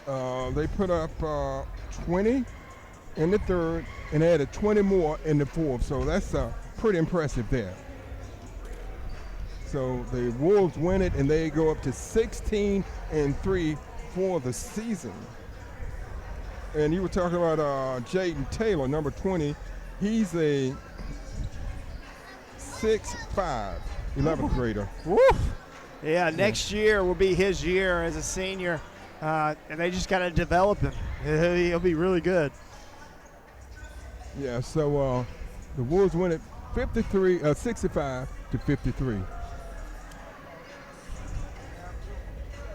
They put up 20 in the third and added 20 more in the fourth. So that's pretty impressive there. So the Wolves win it, and they go up to 16-3 for the season. And you were talking about Jaden Taylor, number 20. He's a 6'5", 11th grader. Woo! Yeah, next year will be his year as a senior, and they just got to develop him. He'll be really good. Yeah, so the Wolves win it 65 to 53.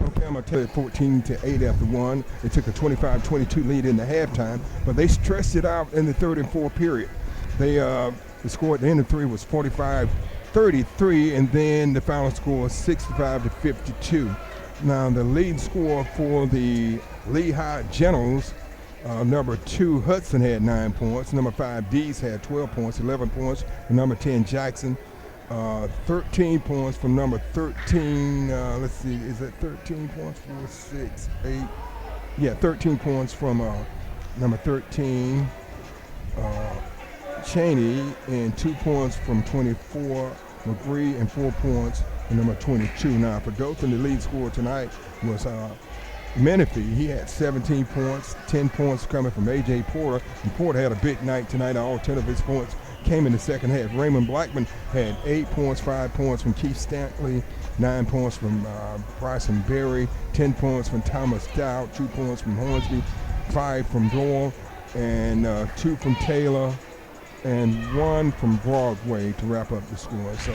Okay, I'm going to tell you 14-8 after one. They took a 25-22 lead in the halftime, but they stretched it out in the third and fourth period. The score at the end of three was 45-33, and then the final score was 65 to 52. Now the lead score for the Lee High Generals, number 2 Hudson had 9 points, number 5 Dees had 12 points, 11 points from number 10 Jackson, 13 points from number 13, let's see, is that 13 points, 4, 6, 8, yeah, 13 points from number 13 Cheney, and 2 points from 24 McGree, and 4 points from number 22. Now for Dothan, the lead scorer tonight was Menifee. He had 17 points, 10 points coming from A.J. Porter, and Porter had a big night tonight. All 10 of his points came in the second half. Raymond Blackman had 8 points, 5 points from Keith Stanley, 9 points from Bryson Berry, 10 points from Thomas Dowd, 2 points from Hornsby, 5 from Doyle, and 2 from Taylor, and 1 from Broadway to wrap up the score. So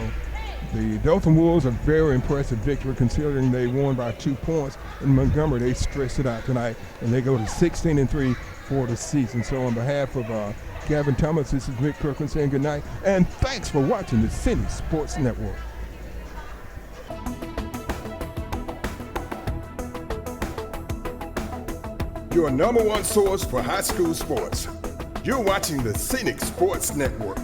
the Dothan Wolves, a very impressive victory considering they won by 2 points. In Montgomery, they stretched it out tonight, and they go to 16-3 for the season. So on behalf of Gavin Thomas, this is Mick Kirkland saying good night, and thanks for watching the Scenic Sports Network. Your number one source for high school sports. You're watching the Scenic Sports Network.